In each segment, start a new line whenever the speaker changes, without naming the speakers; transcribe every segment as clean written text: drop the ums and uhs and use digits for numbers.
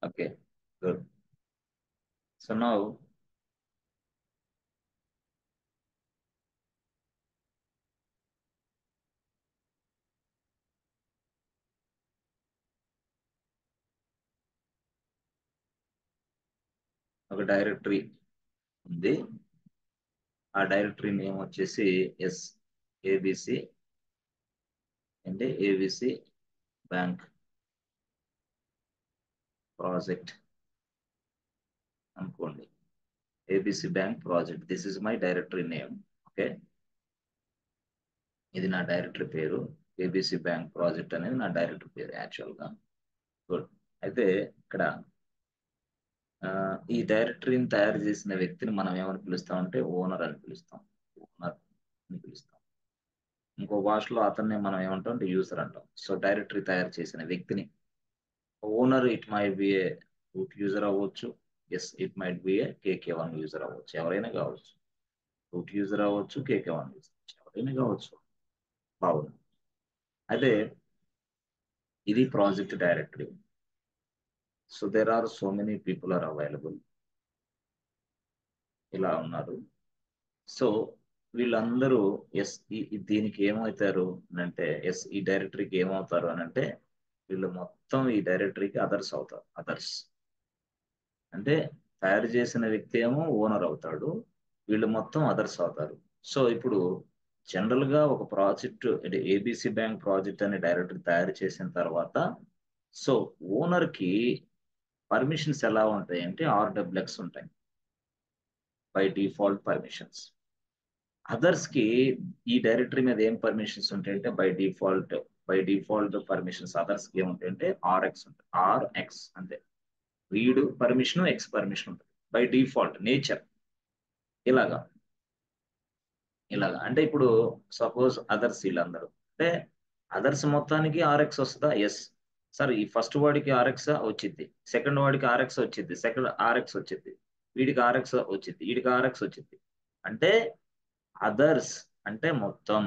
Okay, good. So now ఒక directory ఉంది. ఆ డైరెక్టరీ నేమ్ వచ్చేసి ఏబిసి అంటే ఏబిసి బ్యాంక్ ప్రాజెక్ట్ అనుకోండి. ABC bank project, this is my directory name. Okay, ఇది నా డైరెక్టరీ పేరు. ఏబిసి బ్యాంక్ ప్రాజెక్ట్ అనేది నా డైరెక్టరీ పేరు యాక్చువల్గా. గుడ్. అయితే ఇక్కడ ఈ డైరెక్టరీని తయారు చేసిన వ్యక్తిని మనం ఏమని పిలుస్తామంటే ఓనర్ అని పిలుస్తాం. ఓనర్ అని పిలుస్తాం. ఇంకో భాషలో అతన్ని మనం ఏమంటాం అంటే యూజర్ అంటాం. సో డైరెక్టరీ తయారు చేసిన వ్యక్తిని owner, it might be a root user అవ్వచ్చు. It might be a KK one user అవ్వచ్చు. ఎవరైనా కావచ్చు. రూట్ యూజర్ అవ్వచ్చు, కేకే1 యూజర్ ఎవరైనా కావచ్చు. బాగుంది. అయితే ఇది project directory. So there are so many people are available. ఇలా ఉన్నారు. సో వీళ్ళందరూ దీనికి ఏమవుతారు అని అంటే ఈ డైరెక్టరీకి ఏమవుతారు అని అంటే వీళ్ళు మొత్తం ఈ డైరెక్టరీకి అదర్స్ అవుతారు. అదర్స్ అంటే తయారు చేసిన వ్యక్తి ఏమో ఓనర్ అవుతాడు, వీళ్ళు మొత్తం అదర్స్ అవుతారు. సో ఇప్పుడు జనరల్ గా ఒక ప్రాజెక్ట్ అంటే ఏబిసి బ్యాంక్ ప్రాజెక్ట్ అనే డైరెక్టరీ తయారు చేసిన తర్వాత సో ఓనర్ కి పర్మిషన్స్ ఎలా ఉంటాయి అంటే ఆర్డబ్ల్యూఎక్స్ ఉంటాయి, బై డిఫాల్ట్ పర్మిషన్స్. అదర్స్ కి ఈ డైరెక్టరీ మీద ఏం పర్మిషన్స్ ఉంటాయంటే బై డిఫాల్ట్ పర్మిషన్స్ అదర్స్ కి ఏముంటాయంటే ఆర్ఎక్స్ ఉంటాయి. ఆర్ఎక్స్ అంతే, రీడ్ పర్మిషన్, ఎక్స్ పర్మిషన్ ఉంటుంది బై డిఫాల్ట్ నేచర్. ఇలాగా ఇలాగా అంటే ఇప్పుడు సపోజ్ అదర్స్ వీళ్ళందరూ అంటే అదర్స్ మొత్తానికి ఆర్ఎక్స్ వస్తుందా? Yes sir. ఈ ఫస్ట్ వాడికి ఆర్ఎక్స్ వచ్చింది, సెకండ్ వాడికి ఆర్ఎక్స్ వచ్చింది, సెకండ్ ఆర్ఎక్స్ వచ్చింది, వీడికి ఆర్ఎక్స్ వచ్చింది, వీడికి ఆర్ఎక్స్ వచ్చింది. అంటే అదర్స్ అంటే మొత్తం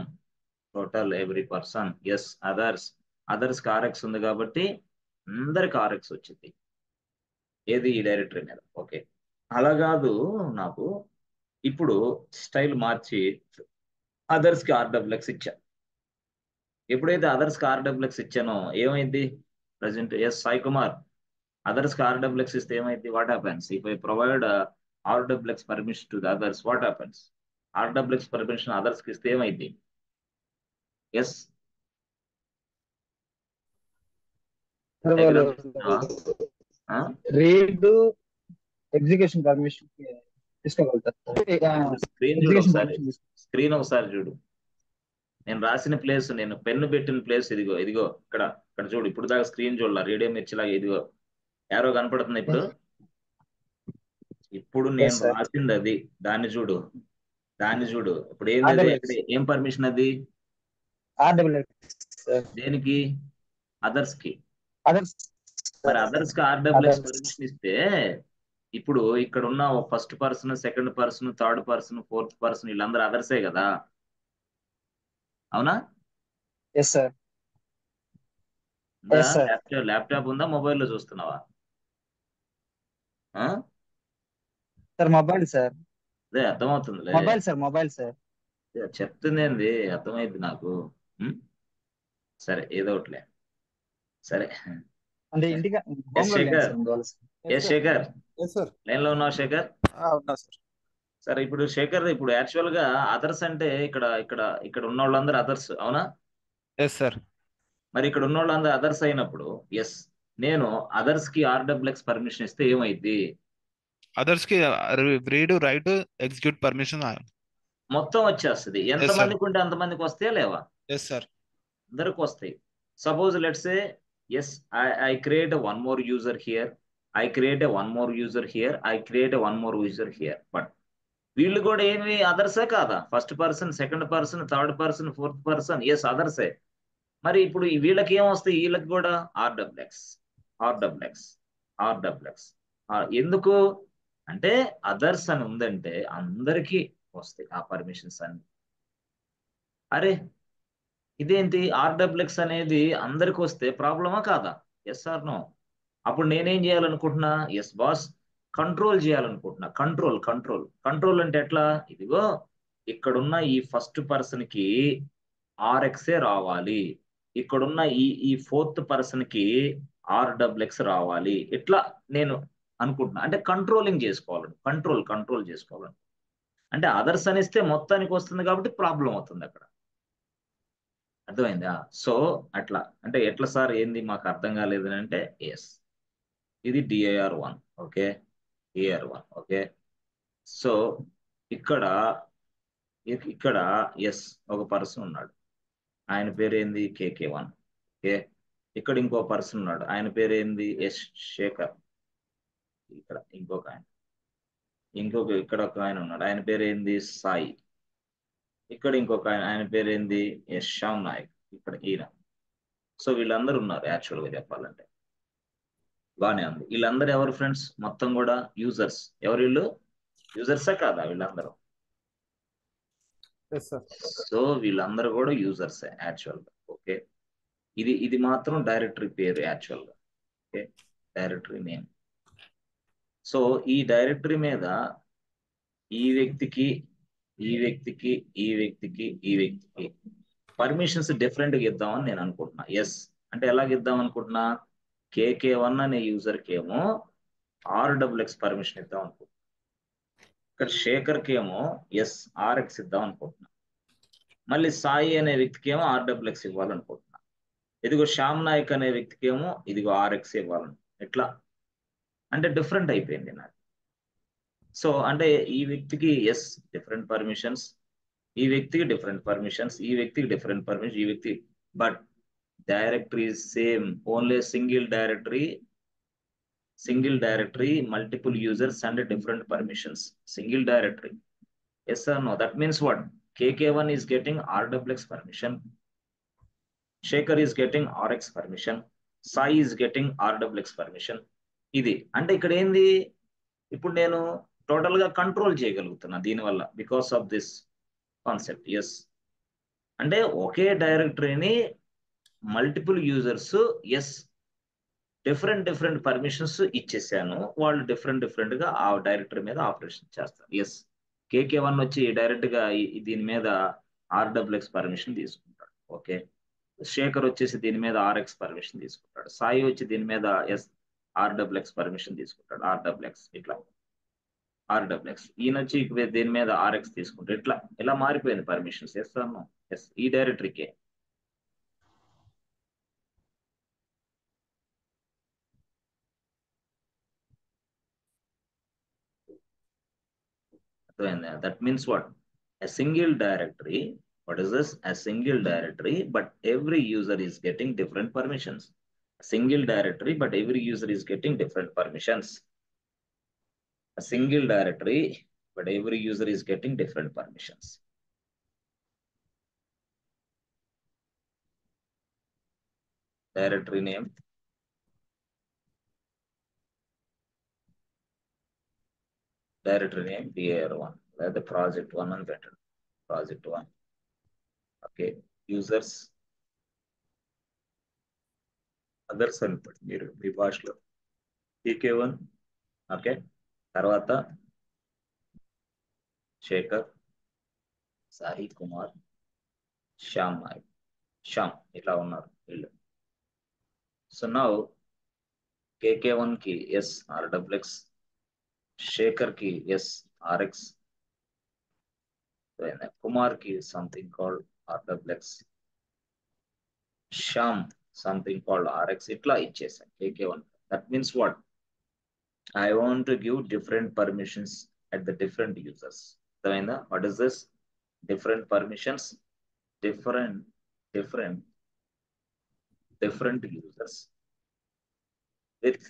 total every person. Yes others. Others కి ఆర్ఎక్స్ ఉంది కాబట్టి అందరికి ఆర్ఎక్స్ వచ్చింది. ఏది ఈ డైరెక్టరీ మీద. ఓకే, అలా కాదు నాకు. ఇప్పుడు స్టైల్ మార్చి అదర్స్ కి ఆర్డబ్ల్యూఎక్స్ ఇచ్చా. ఎప్పుడైతే అదర్స్ కి ఆర్డబ్ల్యూఎక్స్ ఇచ్చానో ఏమైంది? ప్రజెంట్ సాయి కుమార్ అదర్స్ కి ఆర్డబ్ల్యూఎక్స్ ఇస్తే ఏమైంది? What happens if I provide RWX permission to the others? What happens? RWX permission others కి ఇస్తే ఏమైంది? ఎస్ డయాగ్రామ్ ఇస్తున్నావా?
రీడ్ ఎగ్జిక్యూషన్ పర్మిషన్ తీసుకోగలుగుతారు.
స్క్రీన్ చూడు
ఎగ్జిక్యూషన్
ఒకసారి,
పర్మిషన్
స్క్రీన్ ఒకసారి చూడు. నేను రాసిన ప్లేస్, నేను పెన్ను పెట్టిన ప్లేస్ ఇదిగో, ఇదిగో ఇక్కడ. ఇక్కడ చూడు, ఇప్పుడు దాకా స్క్రీన్ చూడాల, రేడియో మిర్చిలాగా. ఇదిగో యారో కనపడుతుంది ఇప్పుడు. ఇప్పుడు నేను రాసింది అది, దాన్ని చూడు, దాన్ని చూడు. ఇప్పుడు ఏంది అది? ఏం పర్మిషన్ అది? దేనికి? అదర్స్ కి. మరి అదర్స్ కి ఆర్డబ్ల్యూఎక్స్ పర్మిషన్ ఇస్తే ఇప్పుడు ఇక్కడ ఉన్న first person, second person, third person, fourth person వీళ్ళందరూ అదర్సే కదా, అవునా? ల్యాప్టాప్ ఉందా, మొబైల్లో చూస్తున్నావా?
Sir mobile sir.
అదే అర్థమవుతుందిలే.
Mobile sir.
చెప్తుంది ఏంది, అర్థమైంది నాకు. సరే ఏదో ఒకటిలే. సరే
అంటే ఇంటికి
శేఖర్, శేఖర్ లైన్ లో ఉన్నావు? శేఖర్ సరే ఇప్పుడు శేఖర్, ఇప్పుడు యాక్చువల్ గా అదర్స్ అంటే ఇక్కడ ఇక్కడ ఇక్కడ ఉన్న వాళ్ళందరూ అదర్స్, అవునా?
సార్.
మరి ఇక్కడ ఉన్న వాళ్ళందరూ అదర్స్ అయినప్పుడు నేను అదర్స్ కి ఆర్డబ్ల్యూఎక్స్ పర్మిషన్ ఇస్తే ఏమైంది?
అదర్స్ కి రీడ్, రైట్, ఎగ్జిక్యూట్ పర్మిషన్
మొత్తం వచ్చేస్తుంది. ఎంతమందికి ఉంటే అంతమందికి వస్తాయా లేవా?
సార్,
అందరికి వస్తాయి. Suppose let's say I create one more user here, I create one more user here, I create one more user here. But వీళ్ళు కూడా ఏమి అదర్సే కాదా? First person, second person, third person, fourth person, అదర్సే. మరి ఇప్పుడు వీళ్ళకి ఏమొస్తాయి? వీళ్ళకి కూడా ఆర్డబ్ల్యూఎక్స్, ఆర్డబ్ల్యూఎక్స్, ఆర్డబ్ల్యూఎక్స్. ఎందుకు అంటే అదర్స్ అని ఉందంటే అందరికీ వస్తాయి ఆ పర్మిషన్స్ అన్ని. అరే ఇదేంటి? ఆర్డబ్ల్యూఎక్స్ అనేది అందరికి వస్తే ప్రాబ్లమా కాదా? Yes or no? అప్పుడు నేనేం చేయాలనుకుంటున్నా? ఎస్ బాస్, కంట్రోల్ చేయాలనుకుంటున్నా. కంట్రోల్ అంటే ఎట్లా? ఇదిగో ఇక్కడున్న ఈ ఫస్ట్ పర్సన్ కి ఆర్ఎక్సే రావాలి, ఇక్కడున్న ఈ ఫోర్త్ పర్సన్ కి ఆర్డబ్ల్యూఎక్స్ రావాలి. ఇట్లా నేను అనుకుంటున్నా. అంటే కంట్రోల్ చేసుకోవాలని. అంటే అదర్స్ అనిస్తే మొత్తానికి వస్తుంది కాబట్టి ప్రాబ్లం అవుతుంది అక్కడ. అర్థమైందా? సో అట్లా అంటే ఎట్లా సార్, ఏంది మాకు అర్థం కాలేదు అని అంటే, ఎస్ ఇది డిఐఆర్1. ఓకే, డిఐఆర్1. ఓకే, సో ఇక్కడ ఇక్కడ ఎస్ ఒక పర్సన్ ఉన్నాడు, ఆయన పేరు ఏంది? కేకే1. ఓకే, ఇక్కడ ఇంకో పర్సన్ ఉన్నాడు, ఆయన పేరు ఏంది? ఎస్ శేఖర్. ఇక్కడ ఇక్కడ ఒక ఆయన ఉన్నాడు, ఆయన పేరు ఏంది? సాయి. ఇక్కడ ఇంకొక ఆయన పేరు ఏంది? ఎస్ శ్యామ్ నాయక్. ఇక్కడ ఈయన. సో వీళ్ళందరూ ఉన్నారు యాక్చువల్ గా చెప్పాలంటే. బానే ఉంది. వీళ్ళందరూ ఎవరు ఫ్రెండ్స్? మొత్తం కూడా యూజర్స్. ఎవరు వీళ్ళు? యూజర్సే కాదా వీళ్ళందరూ?
Yes sir.
సో వీళ్ళందరూ కూడా యూజర్సే యాక్చువల్ గా. ఓకే, ఇది మాత్రం డైరెక్టరీ పేరు యాక్చువల్ గా. Okay, directory name. సో ఈ డైరెక్టరీ మీద ఈ వ్యక్తికి ఈ వ్యక్తికి ఈ వ్యక్తికి ఈ వ్యక్తికి పర్మిషన్స్ డిఫరెంట్ గా ఇద్దామని నేను అనుకుంటున్నా. ఎస్ అంటే ఎలాగ ఇద్దాం అనుకుంటున్నా? కేకే1 అనే యూజర్ కి ఏమో ఆర్డబ్ల్యూఎక్స్ పర్మిషన్ ఇద్దాం అనుకుంటున్నా. ఇక్కడ శేఖర్ కి ఏమో ఎస్ ఆర్ఎక్స్ ఇద్దాం అనుకుంటున్నా. మళ్ళీ సాయి అనే వ్యక్తికి ఏమో ఆర్డబ్ల్యూఎక్స్ ఇవ్వాలనుకుంటున్నా. ఇదిగో శ్యామ్ నాయక్ అనే వ్యక్తికి ఏమో ఇదిగో ఆర్ఎక్స్ ఇవ్వాలను. ఎట్లా అంటే డిఫరెంట్ అయిపోయింది నాకు. సో అంటే ఈ వ్యక్తికి ఎస్ డిఫరెంట్ పర్మిషన్స్, ఈ వ్యక్తికి డిఫరెంట్ పర్మిషన్స్, ఈ వ్యక్తికి డిఫరెంట్ పర్మిషన్, ఈ వ్యక్తి, but directory same, only single directory, multiple users and different permissions. Single directory. Yes or no? That means what? KK1 is getting RWX permission. Shaker is getting RX permission. Sai is getting RWX permission. ఇది అంటే ఇక్కడ ఏంది? ఇప్పుడు నేను total గా control చేయగలుగుతున్నా దీనివల్ల, because of this concept. Yes అంటే ఒకే డైరెక్టరీని multiple users yes different permissions ఇచ్చేసాను, వాళ్ళు డిఫరెంట్ గా ఆ డైరెక్టరీ మీద ఆపరేషన్ చేస్తారు. ఎస్ కేకే1 వచ్చి డైరెక్ట్ గా దీని మీద ఆర్డబ్ల్యూఎక్స్ పర్మిషన్ తీసుకుంటాడు. ఓకే, శేఖర్ వచ్చేసి దీని మీద ఆర్ఎక్స్ పర్మిషన్ తీసుకుంటాడు. సాయి వచ్చి దీని మీద ఎస్ ఆర్డబ్ల్యూఎక్స్ పర్మిషన్ తీసుకుంటాడు. ఆర్డబ్ల్యూఎక్స్ ఇట్లా ఆర్డబ్ల్యూఎక్స్. ఈయన వచ్చి దీని మీద ఆర్ఎక్స్ తీసుకుంటాడు. ఇలా మారిపోయింది పర్మిషన్స్. ఎస్ అమ్మా, ఎస్ ఈ డైరెక్టరీకే. That means what? A single directory. What is this? A single directory, but every user is getting different permissions. A single directory, but every user is getting different permissions. A single directory, but every user is getting different permissions. Directory name. Directory name dir1. The project 1 and better. Project 1. Okay. Users. Others అనుకోండి మీరు మీ భాషలో. TK1. Okay, తర్వాత శేఖర్, సాయి కుమార్, శ్యామ్ నాయక్. శ్యామ్ ఇట్లా ఉన్నారు వీళ్ళు. So now కేకే1 కి yes ఆర్డబ్ల్యూఎక్స్, Shekhar కి yes RX, Kumar కి something called RWX, Shyam something called RX. ఇట్లా ఇచ్చేసాను KK one. That means what? I want to give different permissions at the different users. అర్థమైందా? What is this? Different permissions, different users with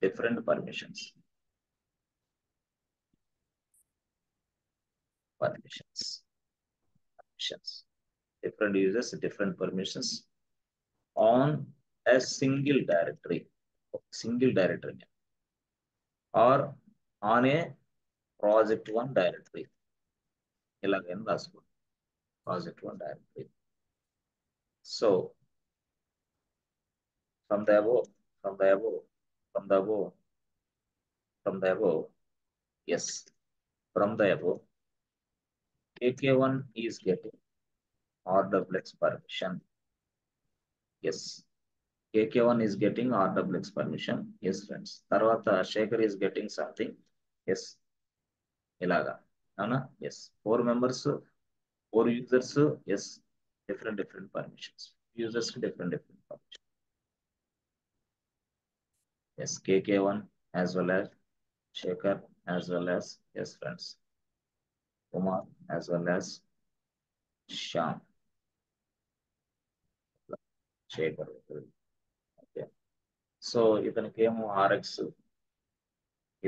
different permissions. Different users, different permissions on a single directory or on a project1 directory. ఇలాగైనా రాసుకోండి, project1 directory. So from the above From the above, from the above, yes, from the above, KK1 is getting RWX permission. Yes, KK1 is getting RWX permission. Yes, friends. Tarvata Shekhar is getting something. Yes, ఇలాగా అవునా? Yes 4 members, 4 users. Yes different permissions. Users కి different permissions. Yes, KK1 as well as Shekhar as well as, yes friends, Kumar as well as Shyam. Shekhar. Okay, so ఇతనికి ఏమో RX,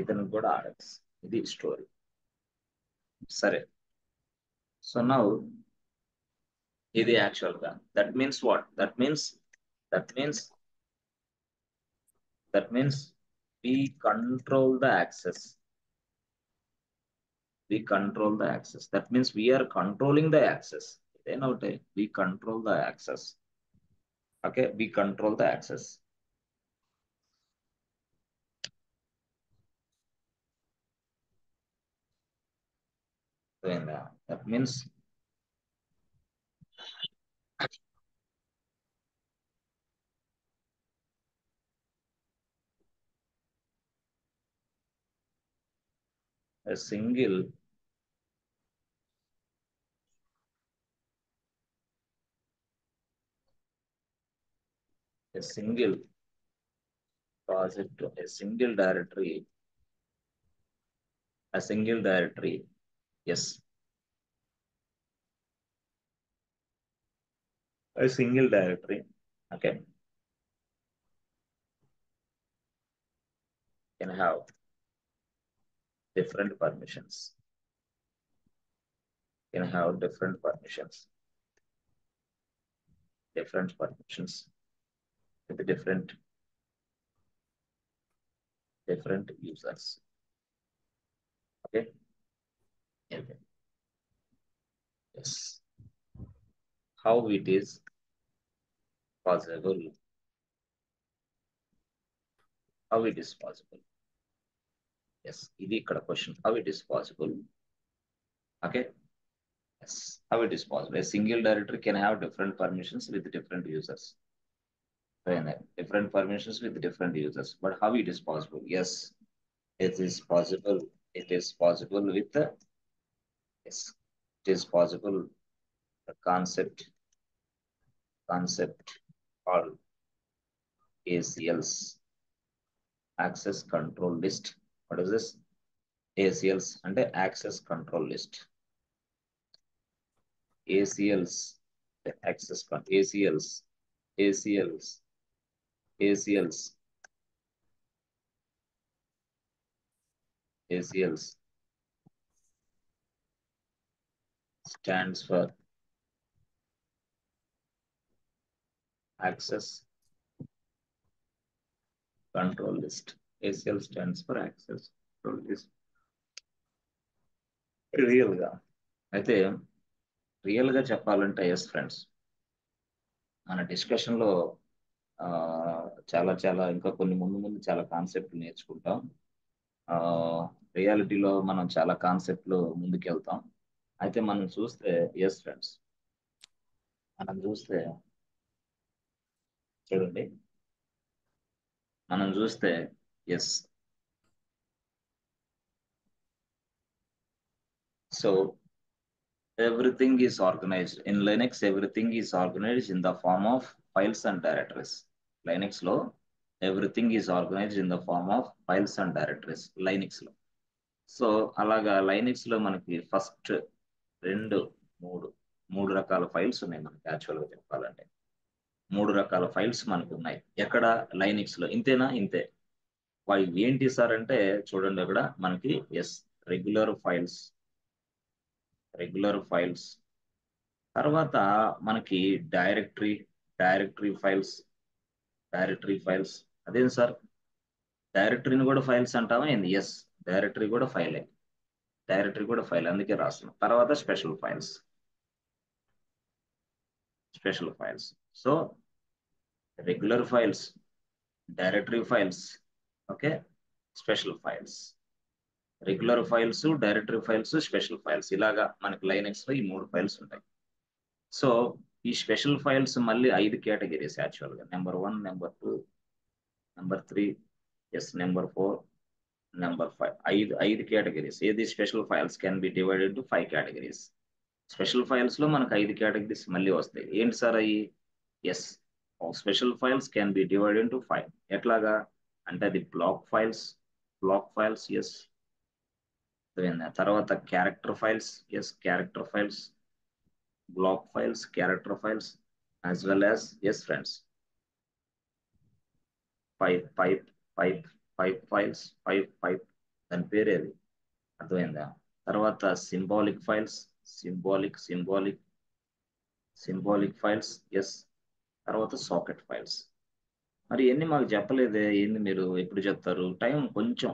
ఇతనికి కూడా RX. ఇది story. సరే, so now ఇది actual గా that means what? That means we control the access. We control the access. That means we are controlling the access. Then out we control the access. Okay, we control the access. Then that means a single project, a single directory, yes, a single directory, okay, can have different permissions, with different users. Okay. Okay. Yes. How it is possible? How it is possible? Yes. This is the question. How it is possible? Okay. Yes. How it is possible? A single directory can have different permissions with different users. Different permissions with different users. But how it is possible? Yes, it is possible. It is possible with the, yes, it is possible. The concept called ACLs, access control list. What is this? ACLs and access control list. ACLs, the access ACLs, ACLs, ACLs, ACLs stands for access control list. ACL stands for access control list. అయితే real గా చెప్పాలంటే, yes friends, మన discussion లో చాలా చాలా ఇంకా కొన్ని ముందు చాలా కాన్సెప్ట్ నేర్చుకుంటాం. రియాలిటీలో మనం చాలా కాన్సెప్ట్లు ముందుకెళ్తాం. అయితే మనం చూస్తే, ఎస్ ఫ్రెండ్స్, మనం చూస్తే చూడండి, మనం చూస్తే yes, so everything is organized in Linux. Everything is organized in the form of files and directories. Linux లో everything is organized in the form of files and directories. Linux లో, so అలాగా Linux లో మనకి first మూడు రకాల files ఉన్నాయి. మనకి యాక్చువల్గా చెప్పాలంటే 3 రకాల ఫైల్స్ మనకు ఉన్నాయి. ఎక్కడ? Linux లో. ఇంతేనా? ఇంతే. అవి ఏంటి సార్ అంటే, చూడండి అక్కడ మనకి, ఎస్, రెగ్యులర్ ఫైల్స్, తర్వాత మనకి డైరెక్టరీ ఫైల్స్. అదేం సార్, డైరెక్టరీని కూడా ఫైల్స్ అంటామా ఏంది? ఎస్, డైరెక్టరీ కూడా ఫైల్, అందుకే రాస్తున్నాం. తర్వాత special files. So regular files, directory files, okay, special files, regular files, directory files, special files, ఇలాగా మనకి లైనక్స్ లో ఈ 3 ఫైల్స్ ఉంటాయి. సో ఈ స్పెషల్ ఫైల్స్ మళ్ళీ 5 కేటగిరీస్ యాక్చువల్గా. Number 1, number 2, number 3, number 4, number 5, 5 categories. ఏది special files can be divided to 5 categories. Special files లో మనకు 5 కేటగిరీస్ మళ్ళీ వస్తాయి. ఏంటి సార్ అయ్యి? Yes, special files can be divided into 5. ఎట్లాగా అంటే అది బ్లాక్ ఫైల్స్ ఎస్, తర్వాత character files yes, character files, block files, character files, as well as yes friends pipe files, pipe దాని పేరేది, అర్థమైందా? తర్వాత symbolic files, symbolic files yes, తర్వాత socket files. మరి ఎన్ని మాకు చెప్పలేదే, ఏంది మీరు ఎప్పుడు చెప్తారు? టైం కొంచెం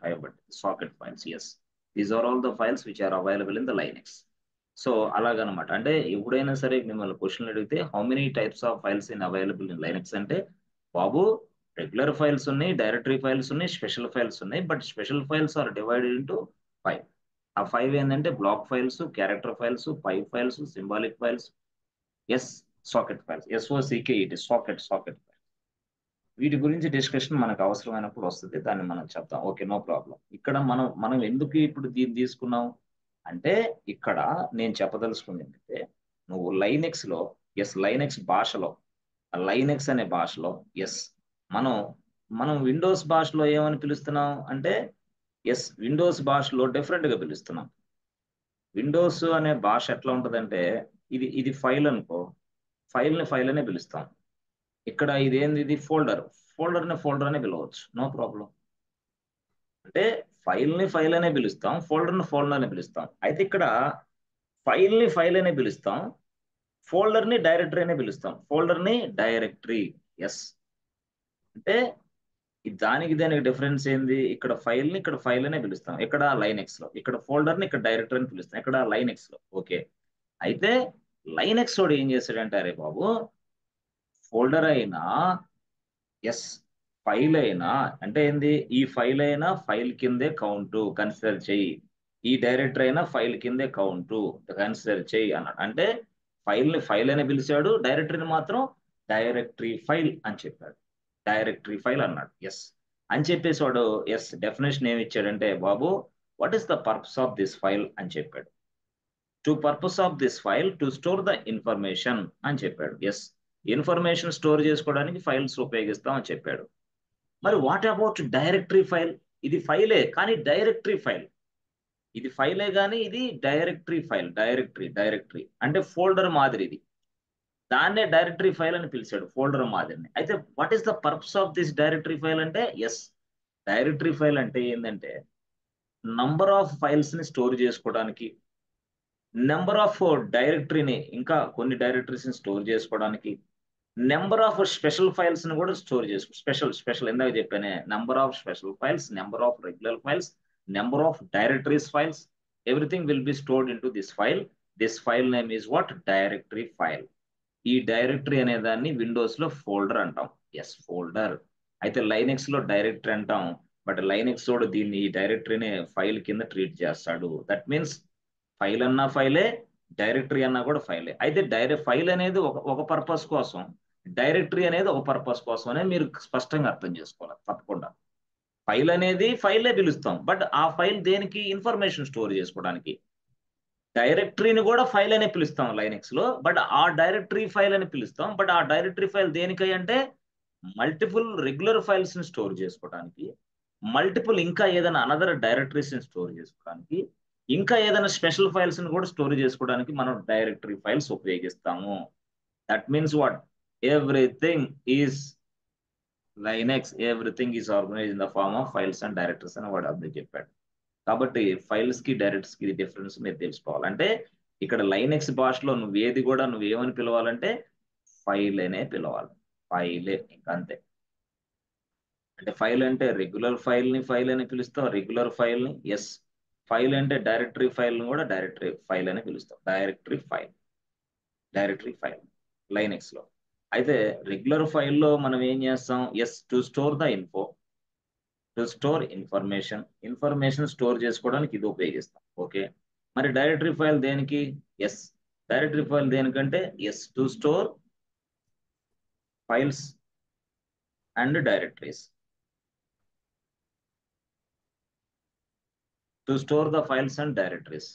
టైం బట్టి. Socket files yes, these are all the files which are available in the Linux. So అలాగనమాట. అంటే ఎప్పుడైనా సరే మిమ్మల్ని క్వశ్చన్ అడిగితే how many types of files in available in Linux అంటే, బాబు రెగ్యులర్ ఫైల్స్ ఉన్నాయి, డైరెక్టరీ ఫైల్స్ ఉన్నాయి, స్పెషల్ ఫైల్స్ ఉన్నాయి. But special files are divided into 5. ఆ 5 ఏంటంటే block files, character files, pipe files, symbolic files yes, socket files, SOCKET, socket. వీటి గురించి discussion మనకు అవసరమైనప్పుడు వస్తుంది, దాన్ని మనం చెప్తాం. Okay, no problem. ఇక్కడ మనం ఎందుకు ఇప్పుడు దీన్ని తీసుకున్నాం అంటే, ఇక్కడ నేను చెప్పదలుచుకుంది ఏంటంటే, నువ్వు లైనెక్స్ లో లైనెక్స్ భాషలో, లైనెక్స్ అనే భాషలో ఎస్, మనం విండోస్ భాషలో ఏమని పిలుస్తున్నాం అంటే, విండోస్ భాషలో డిఫరెంట్ గా పిలుస్తున్నాం. విండోస్ అనే భాష ఎట్లా ఉంటదంటే, ఇది ఫైల్ అనుకో, ఫైల్ అనే పిలుస్తాం. ఇక్కడ ఇదేంది, ఇది ఫోల్డర్ అనే పిలవచ్చు, నో ప్రాబ్లం. అంటే ఫైల్ అనే పిలుస్తాం, ఫోల్డర్ అనే పిలుస్తాం. అయితే ఇక్కడ ఫైల్ అనే పిలుస్తాం, ఫోల్డర్ ని డైరెక్టరీ అనే పిలుస్తాం. ఫోల్డర్ ని డైరెక్టరీ ఎస్. అంటే దానికి డిఫరెన్స్ ఏంది? ఇక్కడ ఫైల్ అనే పిలుస్తాం, ఇక్కడ లైనెక్స్ లో. ఇక్కడ ఫోల్డర్ ని ఇక్కడ డైరెక్టరీ అని పిలుస్తాం, ఇక్కడ లైనెక్స్ లో. ఓకే, అయితే లైనెక్స్ వాడు ఏం చేశాడంటే, అరే బాబు ఫోల్డర్ అయినా ఎస్, ఫైల్ అయినా అంటే ఏంది, ఈ ఫైల్ అయినా ఫైల్ కిందే కౌంటు కన్సిడర్ చెయ్యి, ఈ డైరెక్టరీ అయినా ఫైల్ కిందే కౌంటు కన్సిడర్ చెయ్యి అన్నాడు. అంటే ఫైల్ అని పిలిచాడు, డైరెక్టరీని మాత్రం డైరెక్టరీ ఫైల్ అని చెప్పాడు, డైరెక్టరీ ఫైల్ అన్నాడు. ఎస్ అని చెప్పేసి వాడు డెఫినేషన్ ఏమి ఇచ్చాడంటే, బాబు what is the purpose of this file అని చెప్పాడు. To purpose of this file to store the information అని చెప్పాడు. ఇన్ఫర్మేషన్ స్టోర్ చేసుకోవడానికి ఫైల్స్ ఉపయోగిస్తాం అని చెప్పాడు. మరి వాట్ అబౌట్ డైరెక్టరీ ఫైల్? ఇది ఫైలే కానీ డైరెక్టరీ ఫైల్. ఇది ఫైలే కానీ ఇది డైరెక్టరీ ఫైల్. డైరెక్టరీ అంటే ఫోల్డర్ మాదిరి. ఇది దాన్నే డైరెక్టరీ ఫైల్ అని పిలిచాడు, ఫోల్డర్ మాదిరిని. అయితే what is the purpose of this directory file అంటే, డైరెక్టరీ ఫైల్ అంటే ఏంటంటే, నంబర్ ఆఫ్ ఫైల్స్ ని స్టోర్ చేసుకోవడానికి, నెంబర్ ఆఫ్ డైరెక్టరీని, ఇంకా కొన్ని డైరెక్టరీస్ ని స్టోర్ చేసుకోవడానికి, నెంబర్ ఆఫ్ స్పెషల్ ఫైల్స్ ని కూడా స్టోర్ చేసుకో. స్పెషల్ ఇందాక చెప్పానే, number of special files, number of regular files, number of directories files, everything will be stored in to this file. This file name is what? Directory file. ఈ directory అనే దాన్ని Windows లో folder అంటాం. Folder. అయితే Linux లో directory అంటాం. But Linux తోడు దీన్ని ఈ డైరెక్టరీని ఫైల్ కింద ట్రీట్ చేస్తాడు. దట్ మీన్స్ ఫైల్ అన్నా ఫైలే, డైరెక్టరీ అన్నా కూడా ఫైలే. అయితే ఫైల్ అనేది ఒక పర్పస్ కోసం, డైరెక్టరీ అనేది ఒక పర్పస్ కోసం అనే మీరు స్పష్టంగా అర్థం చేసుకోవాలి తప్పకుండా. ఫైల్ అనేది ఫైలే పిలుస్తాం, బట్ ఆ ఫైల్ దేనికి? ఇన్ఫర్మేషన్ స్టోర్ చేసుకోవడానికి. డైరెక్టరీని కూడా ఫైల్ అనే పిలుస్తాం లైనెక్స్ లో, బట్ ఆ డైరెక్టరీ ఫైల్ అని పిలుస్తాం. బట్ ఆ డైరెక్టరీ ఫైల్ దేనికై అంటే, మల్టిపుల్ రెగ్యులర్ ఫైల్స్ ని స్టోర్ చేసుకోవడానికి, మల్టిపుల్ ఇంకా ఏదైనా అనదర్ డైరెక్టరీస్ ని స్టోర్ చేసుకోవడానికి, ఇంకా ఏదైనా స్పెషల్ ఫైల్స్ ని కూడా స్టోర్ చేసుకోవడానికి మనం డైరెక్టరీ ఫైల్స్ ఉపయోగిస్తాము. That means what? Everything is Linux, everything is organize in the form of files and directories అని వాడు అర్థం చెప్పాడు. కాబట్టి ఫైల్స్ కి డైరెక్టరీస్ కి డిఫరెన్స్ మీరు తెలుసుకోవాలంటే, ఇక్కడ లైనెక్స్ భాషలో నువ్వేమని పిలవాలంటే, ఫైల్ అనే పిలవాలి. ఫైలే, ఇంకా అంతే. అంటే ఫైల్ అంటే రెగ్యులర్ ఫైల్ ని ఫైల్ అని పిలుస్తాం, రెగ్యులర్ ఫైల్ ని ఫైల్ అంటే డైరెక్టరీ ఫైల్ ని కూడా డైరెక్టరీ ఫైల్ అని పిలుస్తాం. డైరెక్టరీ ఫైల్ లైనెక్స్ లో. అయితే రెగ్యులర్ ఫైల్లో మనం ఏం చేస్తాం? To store the info. To store information store చేసుకోవడానికి ఇది ఉపయోగిస్తాం. ఓకే, మరి డైరెక్టరీ ఫైల్ దేనికి? ఎస్, డైరెక్టరీ ఫైల్ దేనికంటే yes, to store files and directories, to store the files and directories.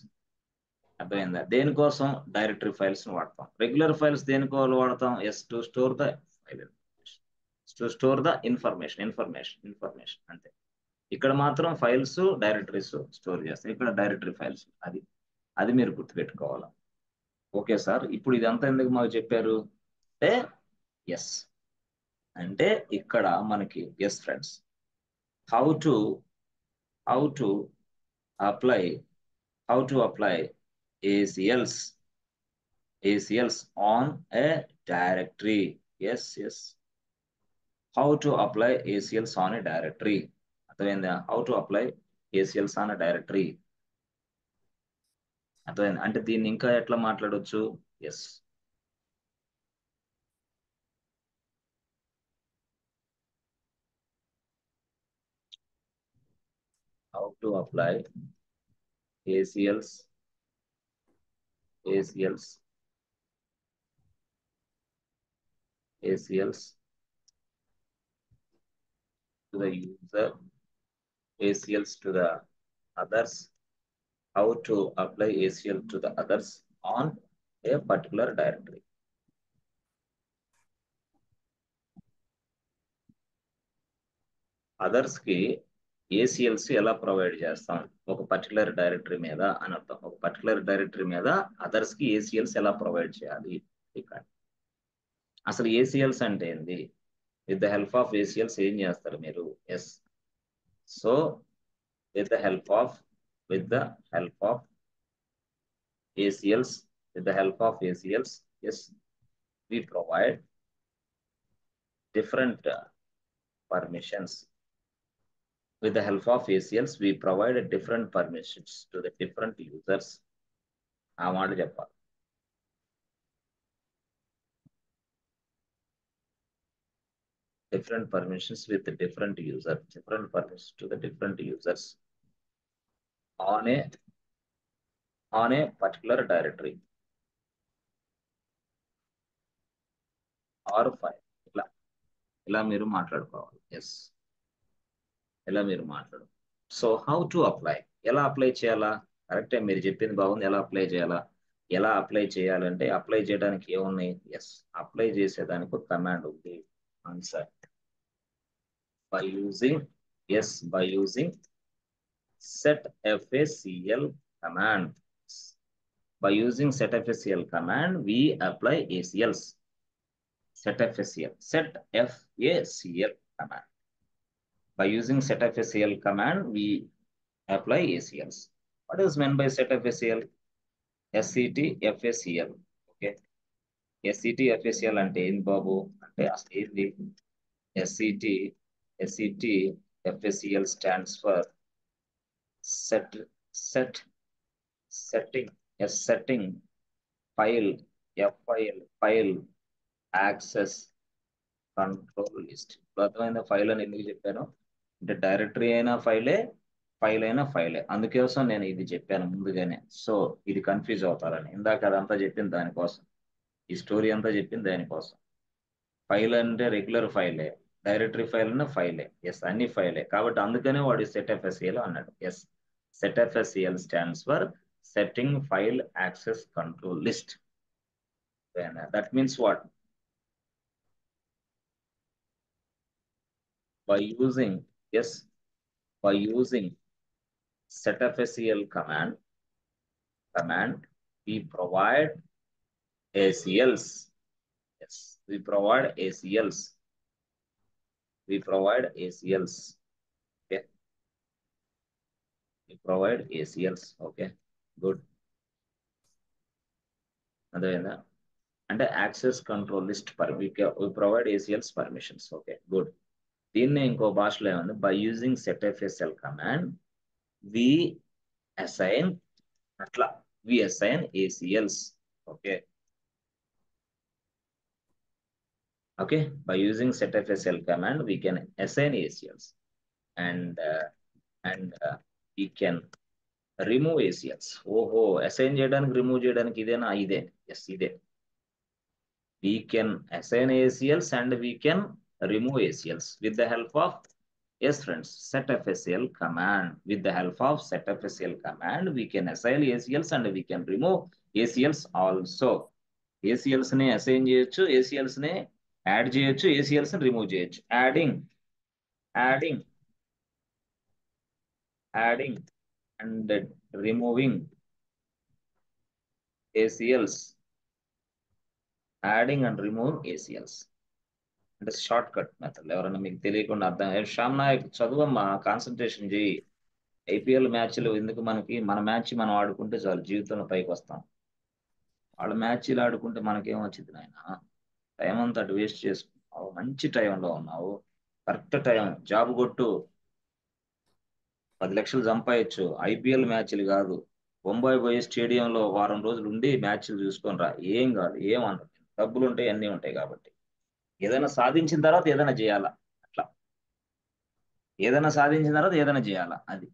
అర్థమైందా? దేనికోసం డైరెక్టరీ ఫైల్స్ వాడతాం. రెగ్యులర్ ఫైల్స్ దేనికోసం వాడతాం? Yes, to store the file, to store the information అంతే. ఇక్కడ మాత్రం ఫైల్స్ డైరెక్టరీస్ స్టోర్ చేస్తాం, ఇక్కడ డైరెక్టరీ ఫైల్స్. అది అది మీరు గుర్తుపెట్టుకోవాలి. ఓకే సార్, ఇప్పుడు ఇదంతా ఎందుకు మాకు చెప్పారు అంటే ఎస్ అంటే ఇక్కడ మనకి yes friends, how to apply ACLs on a directory. Yes, how to apply ACLs on a directory. అర్థమైందా? how to apply ACLs on a directory. అర్థమైందా? అంటే దీన్ని ఇంకా ఎట్లా మాట్లాడొచ్చు? Yes, how to apply ACLs to the user, ACLs to the others, how to apply ACL to the others on a particular directory. Others కి ACLs ఎలా provide చేస్తాం ఒక పర్టికులర్ డైరెక్టరీ మీద అని అర్థం. ఒక పర్టికులర్ డైరెక్టరీ మీద అదర్స్ కి ACLs ఎలా ప్రొవైడ్ చేయాలి ఇక్కడ. అసలు ACLs అంటే ఏంది? With the help of ACLs ఏం చేస్తారు మీరు? Yes, so with the help of ACLs, yes, we provide different permissions. With the help of ACLs, we provide different permissions to the different users. ఆ మాట చెప్పాలి. Different permissions with the different permissions to the different users on a particular directory or file. ఇలా మీరు మాట్లాడుకోవాలి. Yes, ఇలా మీరు మాట్లాడు. So how to apply, ఎలా అప్లై చేయాలా? కరెక్టే, మీరు చెప్పింది బాగుంది. ఎలా అప్లై చేయాలంటే అప్లై చేయడానికి ఏమున్నాయి? ఎస్, అప్లై చేసేదానికి ఒక కమాండ్ ఉంది. Answer by using setfacl command. By using setfacl command, we apply ACLs. setfacl command. By using setfacl command, we apply ACLs. What is meant by setfacl? SETFACL. Okay, SETFACL అంటే ఏంటి బాబు? అంటే అసలు ఏంటి? SETFACL stands for setting file access control list. అర్థమైందా? File అని ఎందుకు చెప్పాను అంటే డైరెక్టరీ అయినా ఫైల్ అయినా ఫైలే, అందుకోసం నేను ఇది చెప్పాను ముందుగానే. సో ఇది కన్ఫ్యూజ్ అవుతారని ఇందాక అదంతా చెప్పింది దానికోసం, ఈ స్టోరీ అంతా చెప్పింది దానికోసం. ఫైల్ అంటే రెగ్యులర్ ఫైలే, డైరెక్టరీ ఫైల్ అన్న ఫైలే. ఎస్, అన్ని ఫైలే కాబట్టి అందుకనే వాడు సెట్ఎఫ్ఎస్సిఎల్ అన్నాడు. Yes, set FSCL stands for setting file access control list. That means what? by using setfacl command, we provide ACLs. Yes, we provide ACLs. Okay, we provide ACLs. Okay, good. అదేనా అంటే access control list we provide ACLs permissions. Okay, good. దీన్ని ఇంకో భాషలో ఏముంది? By using setfacl command, we assign ACLs. Okay, by using setfacl command, we can assign ACLs. and we can remove ACLs. ఓహో assign చేయడానికి remove చేయడానికి ఇదేనా? ఇదే. Yes ఇదే. We can assign ACLs and we can remove ACLs with the help of, yes friends, setfsl command. With the help of setfsl command we can assign ACLs and we can remove ACLs also. ACLs ని assign చేయొచ్చు, ACLs ని add చేయొచ్చు, ACLs ని remove చేయొచ్చు. adding and removing ACLs, adding and remove ACLs అంటే short cut method. ఎవరైనా మీకు తెలియకుండా అర్థం, శ్యామ్ నాయక్ చదువమ్మా, కాన్సన్ట్రేషన్ చేయి. ఐపీఎల్ మ్యాచ్లు ఎందుకు మనకి? మన మ్యాచ్ మనం ఆడుకుంటే చాలు, జీవితంలో పైకి వస్తాం. వాళ్ళ మ్యాచ్లు ఆడుకుంటే మనకేం వచ్చింది నాయన? టైం అంతా అటు వేస్ట్ చేసుకున్నావు. మంచి టైంలో ఉన్నావు, కరెక్ట్ టైం, జాబ్ కొట్టు, 10 లక్షలు సంపాదించు. ఐపీఎల్ మ్యాచ్లు కాదు, బొంబాయి పోయి స్టేడియంలో వారం రోజులు ఉండి మ్యాచ్లు చూసుకొని రా. ఏం కాదు, ఏమన్నారు, డబ్బులు ఉంటాయి, అన్నీ ఉంటాయి. కాబట్టి ఏదైనా సాధించిన తర్వాత ఏదైనా చేయాలా, అట్లా ఏదైనా సాధించిన తర్వాత ఏదైనా చేయాలా, అది.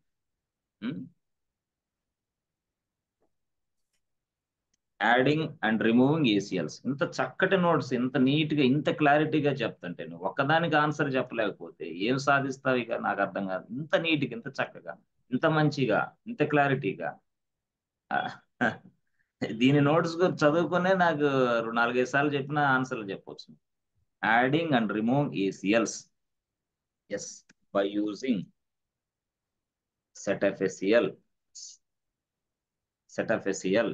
Adding and removing ACLs. ఇంత చక్కటి నోట్స్, ఇంత నీట్ గా, ఇంత క్లారిటీగా చెప్తుంటే నువ్వు ఒక్కదానికి ఆన్సర్ చెప్పలేకపోతే ఏం సాధిస్తావు? ఇక నాకు అర్థం కాదు. ఇంత నీట్గా, ఇంత చక్కగా, ఇంత మంచిగా, ఇంత క్లారిటీగా దీని నోట్స్ చదువుకునే నాకు 4-5 సార్లు చెప్పిన ఆన్సర్లు చెప్పవచ్చు. Adding and remove ACLs, yes, by using setfsl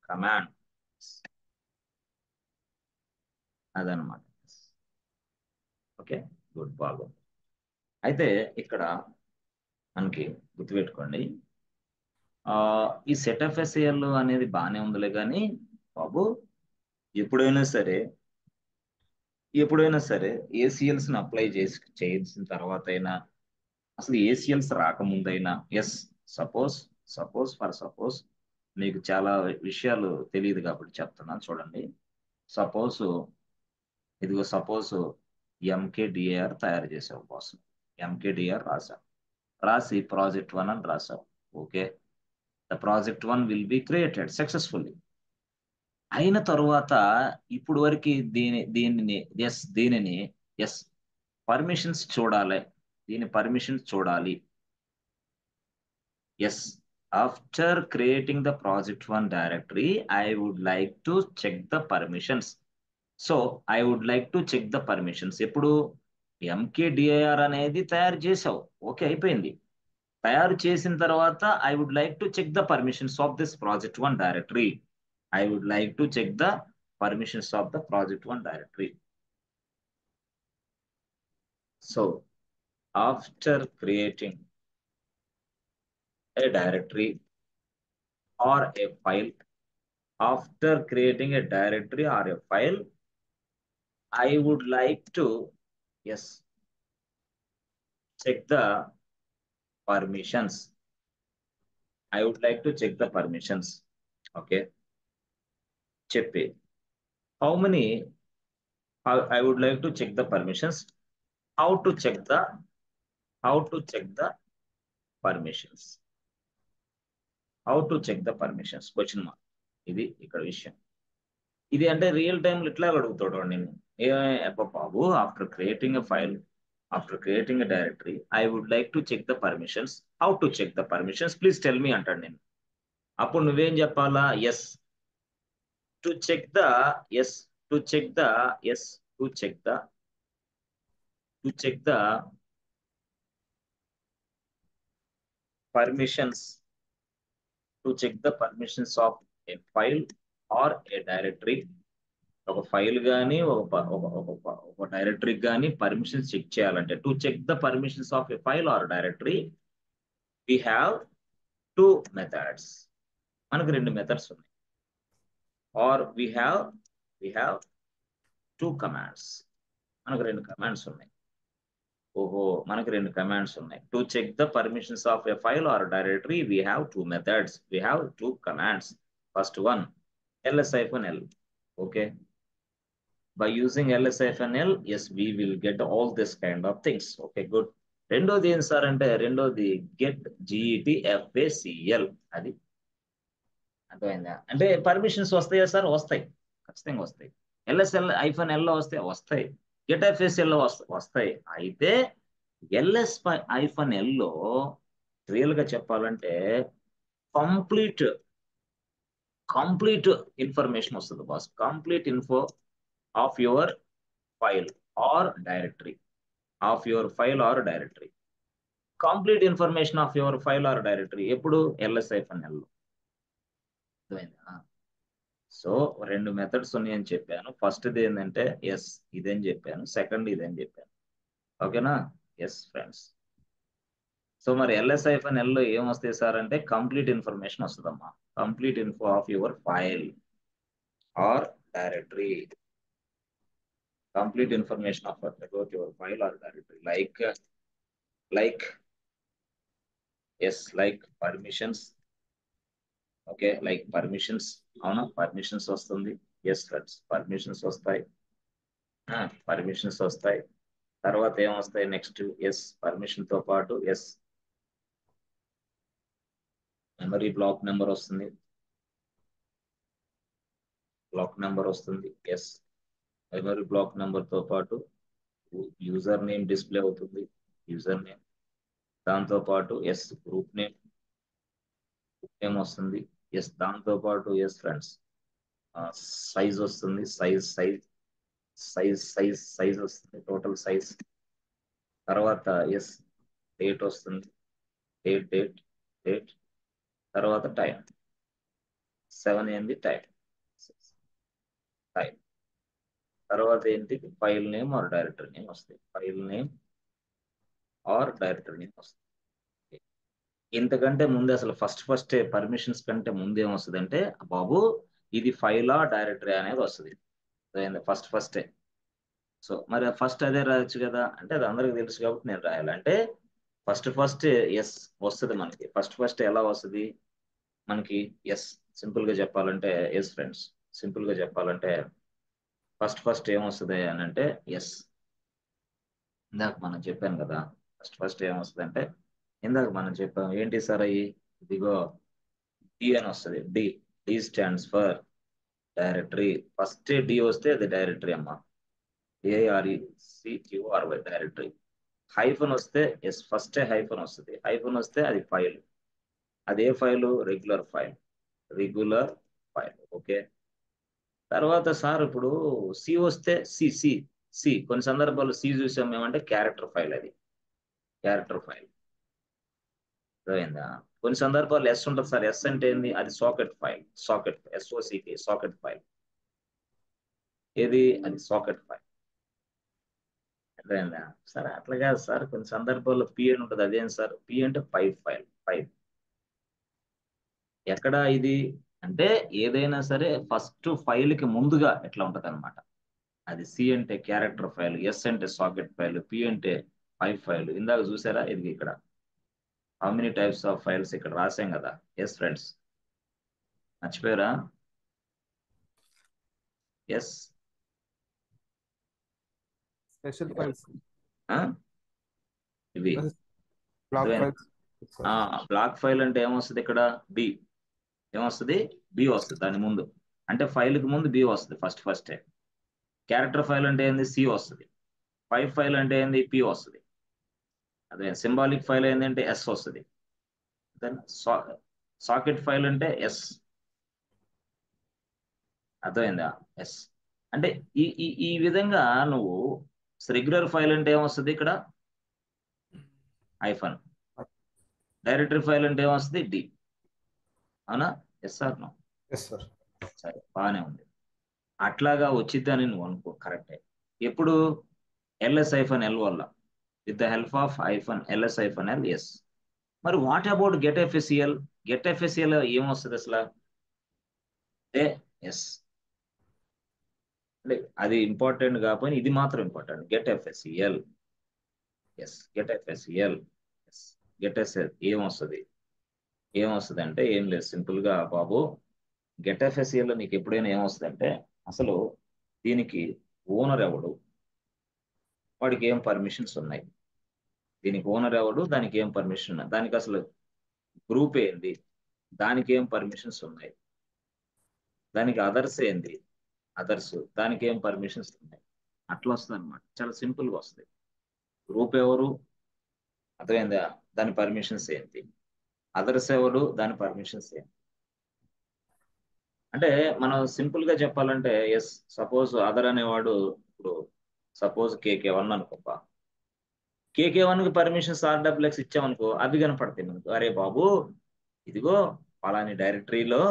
command, అదనమాట. ఓకే, గుడ్, బాగుంది. అయితే ఇక్కడ మనకి గుర్తుపెట్టుకోండి, ఈ setfsl అనేది బాగానే ఉందిలే, కానీ బాబు ఎప్పుడైనా సరే ACLs ని అప్లై చేసిన తర్వాత అయినా, అసలు ACLs రాకముందైనా, ఎస్, సపోజ్ మీకు చాలా విషయాలు తెలియదు కాబట్టి చెప్తున్నాను, చూడండి. సపోజ్ MKDAR తయారు చేసావు కోసం, MKDAR రాసి ప్రాజెక్ట్ 1 అని రాసావు. Okay, the project 1 will be created successfully. అయిన తరువాత ఇప్పుడు వరకు దీనిని పర్మిషన్స్ చూడాలి, చూడాలి. Yes, after creating the project 1 directory, I would like to check the permissions. So I would like to check the permissions. ఎప్పుడు MKDIR అనేది తయారు చేసావు, ఓకే, అయిపోయింది. తయారు చేసిన తర్వాత I would like to check the permissions of this project 1 directory. I would like to check the permissions of the project 1 directory. So after creating a directory or a file, I would like to, yes, check the permissions. Okay, చెప్పి how many, I would like to check the permissions. How to check the permissions? Question mark. ఇది ఇక్కడ విషయం. ఇది అంటే real టైంలో ఇట్లా అడుగుతాడు నేను, బాబు, after creating a file, after creating a directory, I would like to check the permissions. How to check the permissions, please tell me అంటాడు నేను. అప్పుడు నువ్వేం చెప్పాలా? Yes, to check the permissions, of a file or a directory. ఒక file కానీ ఒక directory కానీ permissions check చేయాలంటే, to check the permissions of a file or directory, we have 2 methods. మనకు 2 మెథడ్స్ ఉన్నాయి. Are we have 2 commands. మనకు 2 commands ఉన్నాయి. మనకు 2 కమాండ్స్ ఉన్నాయి. To check the permissions of a file or directory, we have 2 methods, we have 2 commands. First one, ls-l. Okay, by using ls-l, yes, we will get all this kind of things. Okay, good. రెండోది ఏం sir అంటే రెండోది get GETFACL. అది అర్థమైందా? అంటే permissions వస్తాయా sir? వస్తాయి, ఖచ్చితంగా వస్తాయి. LSL-L వస్తాయి. GetFACL వస్తాయి. అయితే LS-L రియల్ గా చెప్పాలంటే కంప్లీట్ ఇన్ఫర్మేషన్ వస్తుంది boss. Complete info of your file or directory. Complete information of your file or directory ఎప్పుడు? LS-L. అర్థమైందా? సో 2 మెథడ్స్ ఉన్నాయని చెప్పాను. ఫస్ట్ది ఏంటంటే ఎస్ ఇదని చెప్పాను, సెకండ్ ఇదని చెప్పాను. ఓకేనా? Yes friends. సో మరి LS-L ఏమొస్తాయి సార్ అంటే కంప్లీట్ ఇన్ఫర్మేషన్ వస్తుందమ్మా. Complete info of your file or directory. Complete information of about your file or directory like permissions. Okay, like permissions. అవునా? పర్మిషన్స్ వస్తుంది. ఎస్ ఫ్రెండ్స్, పర్మిషన్స్ వస్తాయి. తర్వాత ఏమొస్తాయి next? Yes permission తో పాటు ఎస్ మెమరీ బ్లాక్ నెంబర్ వస్తుంది. Yes memory block number తో పాటు యూజర్ నేమ్ డిస్ప్లే అవుతుంది. దాంతో పాటు ఎస్ గ్రూప్ నేమ్ వస్తుంది. ఎస్ దాంతో పాటు ఎస్ ఫ్రెండ్స్ సైజ్ వస్తుంది. సైజ్ వస్తుంది, టోటల్ సైజ్. తర్వాత ఎస్ డేట్ వస్తుంది. డేట్. తర్వాత టైం 7 AM టైం. తర్వాత ఏంటి? File name or directory name వస్తాయి. ఇంతకంటే ముందే అసలు ఫస్ట్ పర్మిషన్స్ కంటే ముందు ఏమొస్తుంది అంటే బాబు ఇది ఫైలా డైరెక్టరీ అనేది వస్తుంది. ఫస్టే. సో మరి ఫస్ట్ అదే రాయొచ్చు కదా అంటే అది అందరికి తెలుసు కాబట్టి నేను రాయాలి. అంటే ఫస్ట్ ఎస్ వస్తుంది మనకి. ఫస్ట్ ఎలా వస్తుంది మనకి? ఎస్ సింపుల్ గా చెప్పాలంటే ఎస్ ఫ్రెండ్స్, సింపుల్ గా చెప్పాలంటే ఫస్ట్ ఏమొస్తుంది అని అంటే ఎస్. ఇందాక మనం చెప్పాను కదా, ఫస్ట్ ఏమొస్తుంది అంటే ఇందాక మనం చెప్పాం ఏంటి సార్ అయ్యి? ఇదిగో డి అని వస్తుంది. D stands for directory. First D వస్తే అది డైరెక్టరీ అమ్మా. DIRECTORY directory. హైఫన్ వస్తే ఎస్ ఫస్టే హైఫన్ వస్తుంది. హైఫన్ వస్తే అది ఫైల్. అదే ఫైలు? Regular file. ఓకే. తర్వాత సార్ ఇప్పుడు సి వస్తే సి కొన్ని సందర్భాల్లో సి చూసాం మేమంటే క్యారెక్టర్ ఫైల్. అది క్యారెక్టర్ ఫైల్. అర్థమైందా? కొన్ని సందర్భాల్లో ఎస్ ఉంటుంది సార్. ఎస్ అంటే ఏంది? అది socket file. SOCK socket file. ఏది? అది సాకెట్ ఫైల్. అర్థమైందా? సార్ అట్లా కాదు సార్, కొన్ని సందర్భాల్లో పి అని ఉంటుంది. అదేం సార్? పి అంటే పైప్ ఫైల్. ఎక్కడ ఇది అంటే ఏదైనా సరే ఫస్ట్ ఫైల్ కి ముందుగా ఎట్లా ఉంటది అనమాట. అది సి అంటే క్యారెక్టర్ ఫైల్, ఎస్ అంటే సాకెట్ ఫైల్, పి అంటే పైప్ ఫైల్. ఇందాక చూసారా? ఇది ఇక్కడ how many types of files ఇక్కడ రాసాం కదా. ఎస్ ఫ్రెండ్స్, మర్చిపోయారా? ఎస్
స్పెషల్ ఫైల్స్,
ఇవి
బ్లాక్ ఫైల్స్.
బ్లాక్ ఫైల్ అంటే ఏమొస్తుంది ఇక్కడ? బి. ఏమొస్తుంది? బి వస్తుంది దాని ముందు. అంటే ఫైల్ కి ముందు బి వస్తుంది ఫస్టే. క్యారెక్టర్ ఫైల్ అంటే ఏంది? సి వస్తుంది. పైప్ ఫైల్ అంటే ఏంది? పి వస్తుంది. అదే సింబాలిక్ ఫైల్ ఏంటంటే ఎస్ వస్తుంది. దెన్ సాకెట్ ఫైల్ అంటే ఎస్. అర్థమైందా? ఎస్ అంటే ఈ విధంగా నువ్వు రెగ్యులర్ ఫైల్ అంటే ఏమొస్తుంది ఇక్కడ? హైఫన్. డైరెక్టరీ ఫైల్ అంటే ఏమొస్తుంది? డి. అవునా? Yes sir no?
Yes sir.
సరే, బాగానే ఉంది. అట్లాగా వచ్చిద్దని నువ్వు అనుకో, కరెక్టే. ఎప్పుడు? LS-L వల్ల, with the help of LS-L. Yes. మరి వాట్ అబౌట్ GetFACL? GetFACL ఏమొస్తుంది అసలు? ఎస్ అంటే అది ఇంపార్టెంట్ కాకపోయినా ఇది మాత్రం important. GetFACL. Yes GetFACL. Yes GetFACL ఏమొస్తుంది అంటే ఏం లేదు, సింపుల్ గా బాబు GetFACL లో నీకు ఎప్పుడైనా ఏమొస్తుంది అంటే అసలు దీనికి ఓనర్ ఎవడు, వాడికి ఏం పర్మిషన్స్ ఉన్నాయి, దీనికి ఓనర్ ఎవడు, దానికి ఏం పర్మిషన్ ఉన్నాయి, దానికి అసలు గ్రూప్ ఏంది, దానికి ఏం పర్మిషన్స్ ఉన్నాయి, దానికి అదర్స్ ఏంది, అదర్స్ దానికి ఏం పర్మిషన్స్ ఉన్నాయి. అట్లా వస్తుంది అనమాట, చాలా సింపుల్గా వస్తాయి. గ్రూప్ ఎవరు, అర్థమైందా, దాని పర్మిషన్స్ ఏంటి, అదర్స్ ఎవరు, దాని పర్మిషన్స్ ఏంటి. అంటే మనం సింపుల్ గా చెప్పాలంటే, ఎస్ సపోజ్ అదర్ అనేవాడు ఇప్పుడు సపోజ్ కేకే1 అనుకోపా, కేకే1 కి పర్మిషన్స్ ఆర్డబ్ల్యూఎక్స్ ఇచ్చామనుకో, అవి కనపడతాయి మనకు. అరే బాబు, ఇదిగో పలాని డైరెక్టరీలో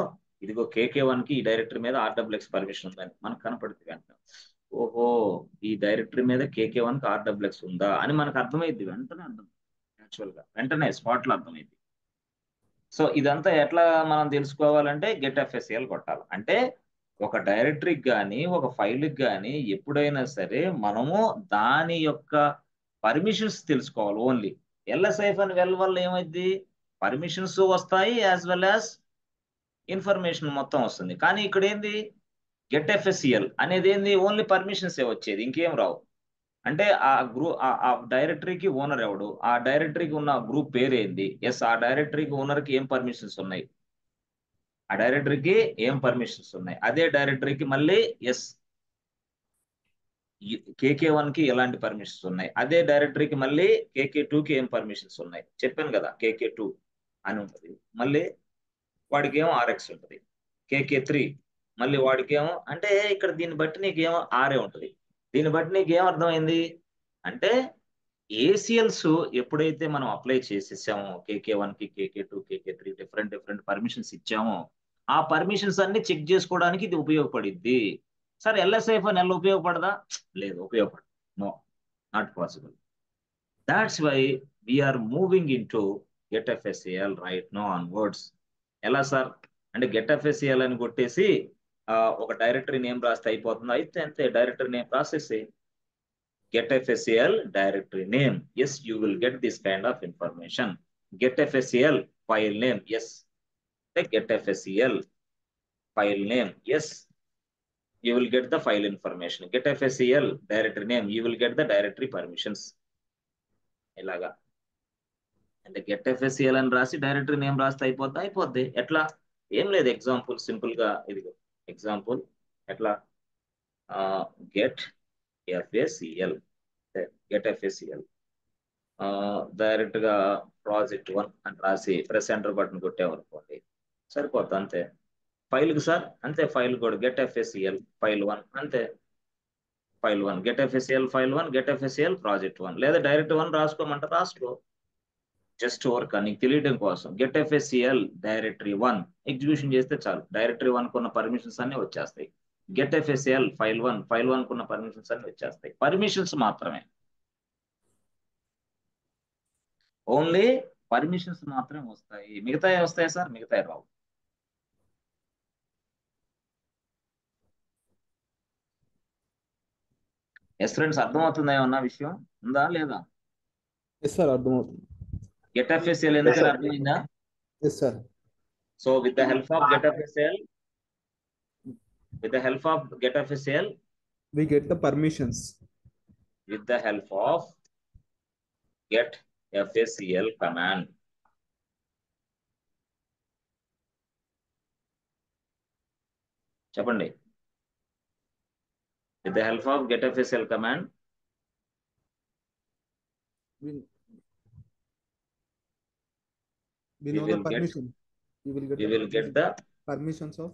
ఇదిగో కేకే1 కి ఈ డైరెక్టరీ మీద ఆర్డబ్ల్యూఎక్స్ పర్మిషన్ ఉందని మనకు కనపడుతుంది వెంటనే. ఓహో, ఈ డైరెక్టరీ మీద కేకే1 కి ఆర్డబ్ల్యూఎక్స్ ఉందా అని మనకు అర్థమైంది, వెంటనే అర్థం, యాక్చువల్ గా వెంటనే స్పాట్ లో అర్థమైంది. సో ఇదంతా ఎట్లా మనం తెలుసుకోవాలంటే గెట్ ఎఫ్ఎస్సిఎల్ కొట్టాలి. అంటే ఒక డైరెక్టరీకి కానీ ఒక ఫైల్కి కానీ ఎప్పుడైనా సరే మనము దాని యొక్క పర్మిషన్స్ తెలుసుకోవాలి ఓన్లీ. LS-వెల్ వల్ల ఏమైంది, పర్మిషన్స్ వస్తాయి యాజ్ వెల్ యాజ్ ఇన్ఫర్మేషన్ మొత్తం వస్తుంది. కానీ ఇక్కడ ఏంది, గెట్ ఎఫ్ఎస్సిఎల్ అనేది ఏంది, ఓన్లీ పర్మిషన్స్ వచ్చేది, ఇంకేం రావు. అంటే ఆ ఆ డైరెక్టరీకి ఓనర్ ఎవడు, ఆ డైరెక్టరీకి ఉన్న గ్రూప్ పేరు ఏంది, ఎస్ ఆ డైరెక్టరీకి ఓనర్కి ఏం పర్మిషన్స్ ఉన్నాయి, ఆ డైరెక్టరీకి ఏం పర్మిషన్స్ ఉన్నాయి, అదే డైరెక్టరీకి మళ్ళీ ఎస్ కేకే1 కి ఎలాంటి పర్మిషన్స్ ఉన్నాయి, అదే డైరెక్టరీకి మళ్ళీ కేకే2కి ఏం పర్మిషన్స్ ఉన్నాయి. చెప్పాను కదా, కేకే2 అని ఉంటుంది, మళ్ళీ వాడికి ఏమో ఆర్ఎక్స్ ఉంటుంది, కేకే3 మళ్ళీ వాడికి ఏమో, అంటే ఇక్కడ దీన్ని బట్టి నీకేమో ఆర్ఏ ఉంటుంది. దీన్ని బట్టి నీకేం అర్థమైంది అంటే, ఏసీఎల్స్ ఎప్పుడైతే మనం అప్లై చేసేసామో కేకే1 కి కేకే2 కేకే3 డిఫరెంట్ డిఫరెంట్ పర్మిషన్స్ ఇచ్చామో, ఆ పర్మిషన్స్ అన్ని చెక్ చేసుకోవడానికి ఇది ఉపయోగపడిద్ది. సార్ LS-L ఉపయోగపడదా, లేదు ఉపయోగపడదు, no, not possible. That's why we are moving in to get FSCL right now onwards. ఎలా సార్ అంటే గెట్ ఎఫ్ఎస్సిఎల్ అని కొట్టేసి ఒక డైరెక్టరీ నేమ్ రాస్తే అయిపోతుంది, అయితే అంతే, డైరెక్టరీ నేమ్ రాసేసి get FSCL directory name. Yes, you will get this kind of information. Get FSCL file name. Yes. Get FSCL file name. Yes. You will get the file information. Get FSCL directory name. You will get the directory permissions. ఇలాగా అంటే get FSCL అని రాసి directory name రాస్తే అయిపోద్ది. ఎట్లా, ఏం లేదు, example simple గా ఇది ఎగ్జాంపుల్ ఎట్లా, గెట్ ఎఫ్ఎస్సిఎల్ డైరెక్ట్ గా project1 అని రాసి ప్రెస్ ఎంటర్ బటన్ కొట్టామనుకోండి, సరిపోతుంది అంతే. ఫైల్ కి సార్ అంతే, ఫైల్ కూడా గెట్ ఎఫ్ఎస్సిఎల్ ఫైల్1 అంతే, ఫైల్1 గెట్ ఎఫ్ఎస్సిఎల్ ఫైల్1 గెట్ ఎఫ్ఎస్సిఎల్ project1, లేదా డైరెక్ట్1 రాసుకోమంటే రాసుకో, జస్ట్ వర్క్ నీకు తెలియడం కోసం. గెట్ ఎఫ్ఎస్సిఎల్ డైరెక్టరీ1 ఎగ్జిక్యూషన్ చేస్తే చాలు, డైరెక్టరీ1 కున్న పర్మిషన్స్ అన్ని వచ్చేస్తాయి. గెట్ ఎఫ్ఎస్సిఎల్ ఫైల్1 కున్న పర్మిషన్స్ అన్ని వచ్చేస్తాయి. పర్మిషన్స్ మాత్రమే, ఓన్లీ పర్మిషన్స్ మాత్రమే వస్తాయి, మిగతా వస్తాయి సార్, మిగతా రావు. ఎస్ ఫ్రెండ్స్, అర్థమవుతుందా, ఏమన్నా విషయం ఉందా లేదా?
ఎస్ సార్, అర్థమవుతుంది.
గెట్ ఎఫ్ఎస్సిఎల్ ఎందుకని అర్థమైందా?
Yes sir.
So with the help of get FSCL,
We get the permissions.
with the help of get FSCL command. చెప్పండి, with the help of get FSCL command
We
we
know the
will get
permission. We will get
the
permissions of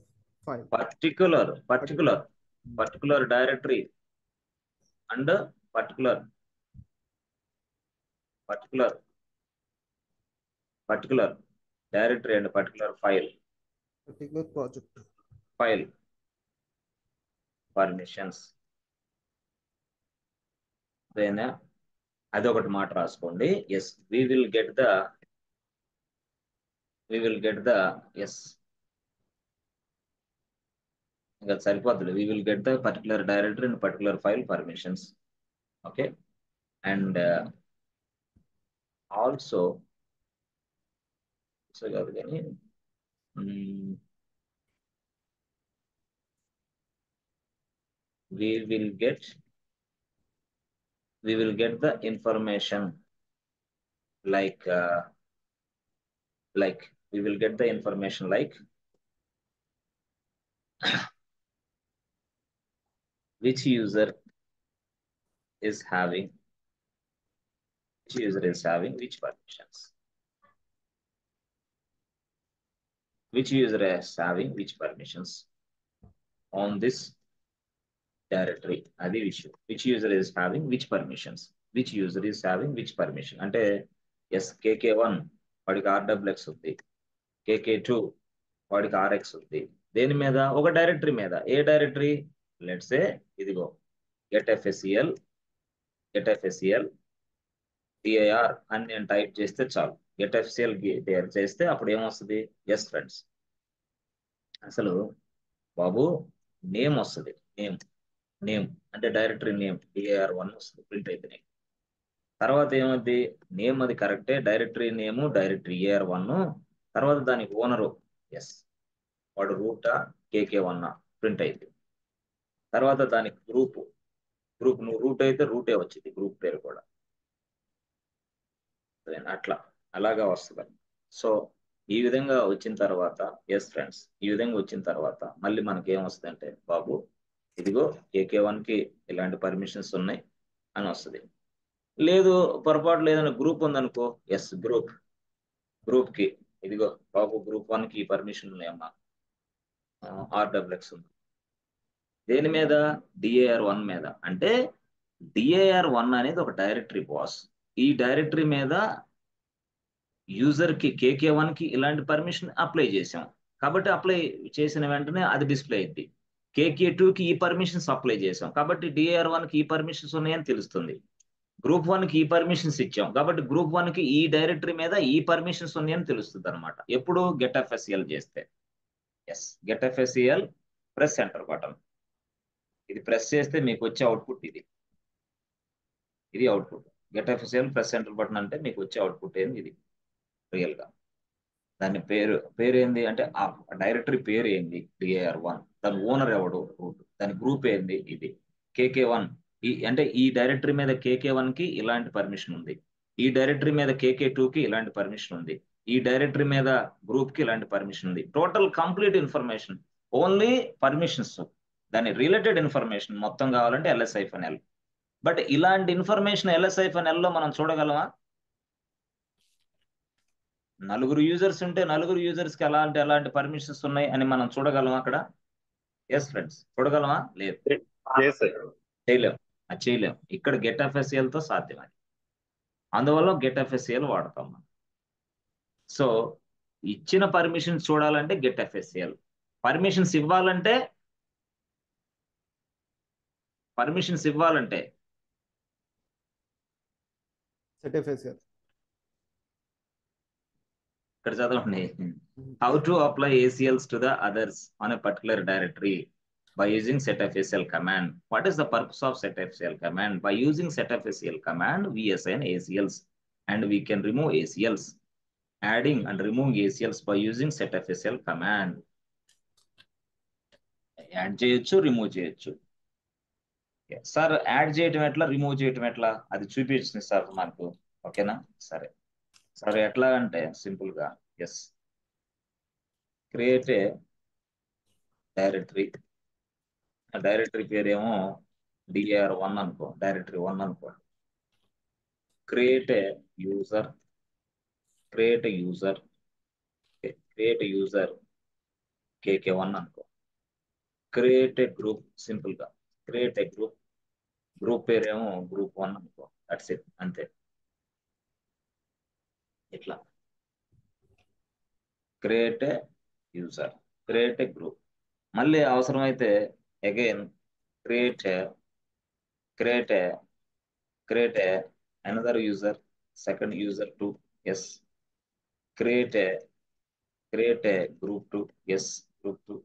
file.
particular directory and particular directory and particular
Particular project.
file permissions. then అదొకటి మాట రాసుకోండి. Yes we will get the yes ఇంకా సరిపోతుంది. we will get the particular directory and particular file permissions. okay, and also so కాదు కానీ we will get the information like we will get the information like which user is having which permissions, which user is having which permissions on this directory. అది విషయం. which user is having which permissions, which user is having which permission అంటే KK1 వాడికి RWX ఉంది, KK2 వాడికి RX ఉంది. దేని మీద? ఒక డైరెక్టరీ మీద. ఏ డైరెక్టరీ? లెట్స్ సే ఇదిగో getFSCL dir అని నేను టైప్ చేస్తే చాలు. getFSCL dir చేస్తే అప్పుడు ఏమొస్తుంది? ఎస్ ఫ్రెండ్స్, అసలు బాబు నేమ్ వస్తుంది. నేమ్ అంటే డైరెక్టరీ నేమ్ dir1 వస్తుంది, ప్రింట్ అయితే నేమ్. తర్వాత ఏమవుద్ది? నేమ్ అది కరెక్టే, డైరెక్టరీ నేము డైరెక్టరీ AR1, తర్వాత దానికి ఓనరు వాడు రూటా KK1 ప్రింట్ అయింది. తర్వాత దానికి గ్రూప్ నువ్వు రూట్ అయితే రూటే వచ్చింది, గ్రూప్ పేరు కూడా అలాగా వస్తుంది. సో ఈ విధంగా వచ్చిన తర్వాత ఫ్రెండ్స్, ఈ విధంగా వచ్చిన తర్వాత మళ్ళీ మనకి ఏమొస్తుంది అంటే, బాబు ఇదిగో KK1 కి ఇలాంటి పర్మిషన్స్ ఉన్నాయి అని వస్తుంది. లేదు పొరపాటు లేదని గ్రూప్ ఉందనుకో, గ్రూప్ కి ఇదిగో బాబు గ్రూప్ 1 కి పర్మిషన్ ఉన్నాయమ్మా, RWX ఉంది. దేని మీద? DAR1 మీద. అంటే DAR1 అనేది ఒక డైరెక్టరీ బాస్. ఈ డైరెక్టరీ మీద యూజర్ కి KK1 కి ఇలాంటి పర్మిషన్ అప్లై చేసాం కాబట్టి అప్లై చేసిన వెంటనే అది డిస్ప్లే అయింది. KK2 కి ఈ పర్మిషన్స్ అప్లై చేసాం కాబట్టి DAR1 కి ఈ పర్మిషన్స్ ఉన్నాయని తెలుస్తుంది. గ్రూప్ 1 కి ఈ పర్మిషన్స్ ఇచ్చాం కాబట్టి గ్రూప్ 1 కి ఈ డైరెక్టరీ మీద ఈ పర్మిషన్స్ ఉన్నాయని తెలుస్తుంది అనమాట. ఎప్పుడు? getFSCL చేస్తే. getFSCL press enter button. ఇది ప్రెస్ చేస్తే మీకు వచ్చే అవుట్పుట్ ఇది output. getFSCL press enter button అంటే మీకు వచ్చే అవుట్పుట్ ఏంది? ఇది రియల్ గా. దాని పేరు ఏంది అంటే, ఆ డైరెక్టరీ పేరు ఏంది? DAR1. దాని ఓనర్ ఎవడు? రూట్. దాని గ్రూప్ ఏంది? ఇది KK1. అంటే ఈ డైరెక్టరీ మీద KK1 కి ఇలాంటి పర్మిషన్ ఉంది, ఈ డైరెక్టరీ మీద KK2 కి ఇలాంటి పర్మిషన్ ఉంది, ఈ డైరెక్టరీ మీద గ్రూప్ కి ఇలాంటి పర్మిషన్ ఉంది. Total complete information, only permissions, దాని రిలేటెడ్ ఇన్ఫర్మేషన్ మొత్తం కావాలంటే LS-L. బట్ ఇలాంటి ఇన్ఫర్మేషన్ LS-L లో మనం చూడగలమా? నలుగురు యూజర్స్ ఉంటే నలుగురు యూజర్స్ కి ఎలాంటి పర్మిషన్స్ ఉన్నాయి అని మనం చూడగలమా అక్కడ? ఫ్రెండ్స్, చూడగలమా? లేదు, చేయలేం. ఇక్కడ getFSCL తో సాధ్యం అది. అందువల్ల getFSCL వాడతాం మనం. సో ఇచ్చిన పర్మిషన్స్ చూడాలంటే getFSCL, పర్మిషన్స్ ఇవ్వాలంటే
setFSCL.
ఇక్కడ చదవండి. How to apply ACLs to the others on a particular directory by using setFSCL command. What is the purpose of setFSCL command? By using setFSCL command, we assign ACLs and we can remove ACLs. Adding and removing ACLs by using setFSCL command. Add చేయొచ్చు, remove చేయొచ్చు. Sir add చేయటం ఎట్లా, remove చేయటం ఎట్లా అది చూపించింది sir మాకు. ఓకేనా? సరే ఎట్లా అంటే సింపుల్ గా క్రియేట్ ఏ డైరెక్టరీ, ఆ డైరెక్టరీ పేరేమో DAR1 అనుకో, డైరెక్టరీ 1 అనుకో. క్రియేట్ ఏ యూజర్ KK1 అనుకో. క్రియేట్ ఏ గ్రూప్, సింపుల్ గా క్రియేట్ ఏ గ్రూప్ పేరేమో గ్రూప్ 1 అనుకో. దట్స్ ఇట్, అంతే. ఇట్లా create a user, create a group. మళ్ళీ అవసరమైతే again create a another user, second user 2. Create a group 2. Group 2.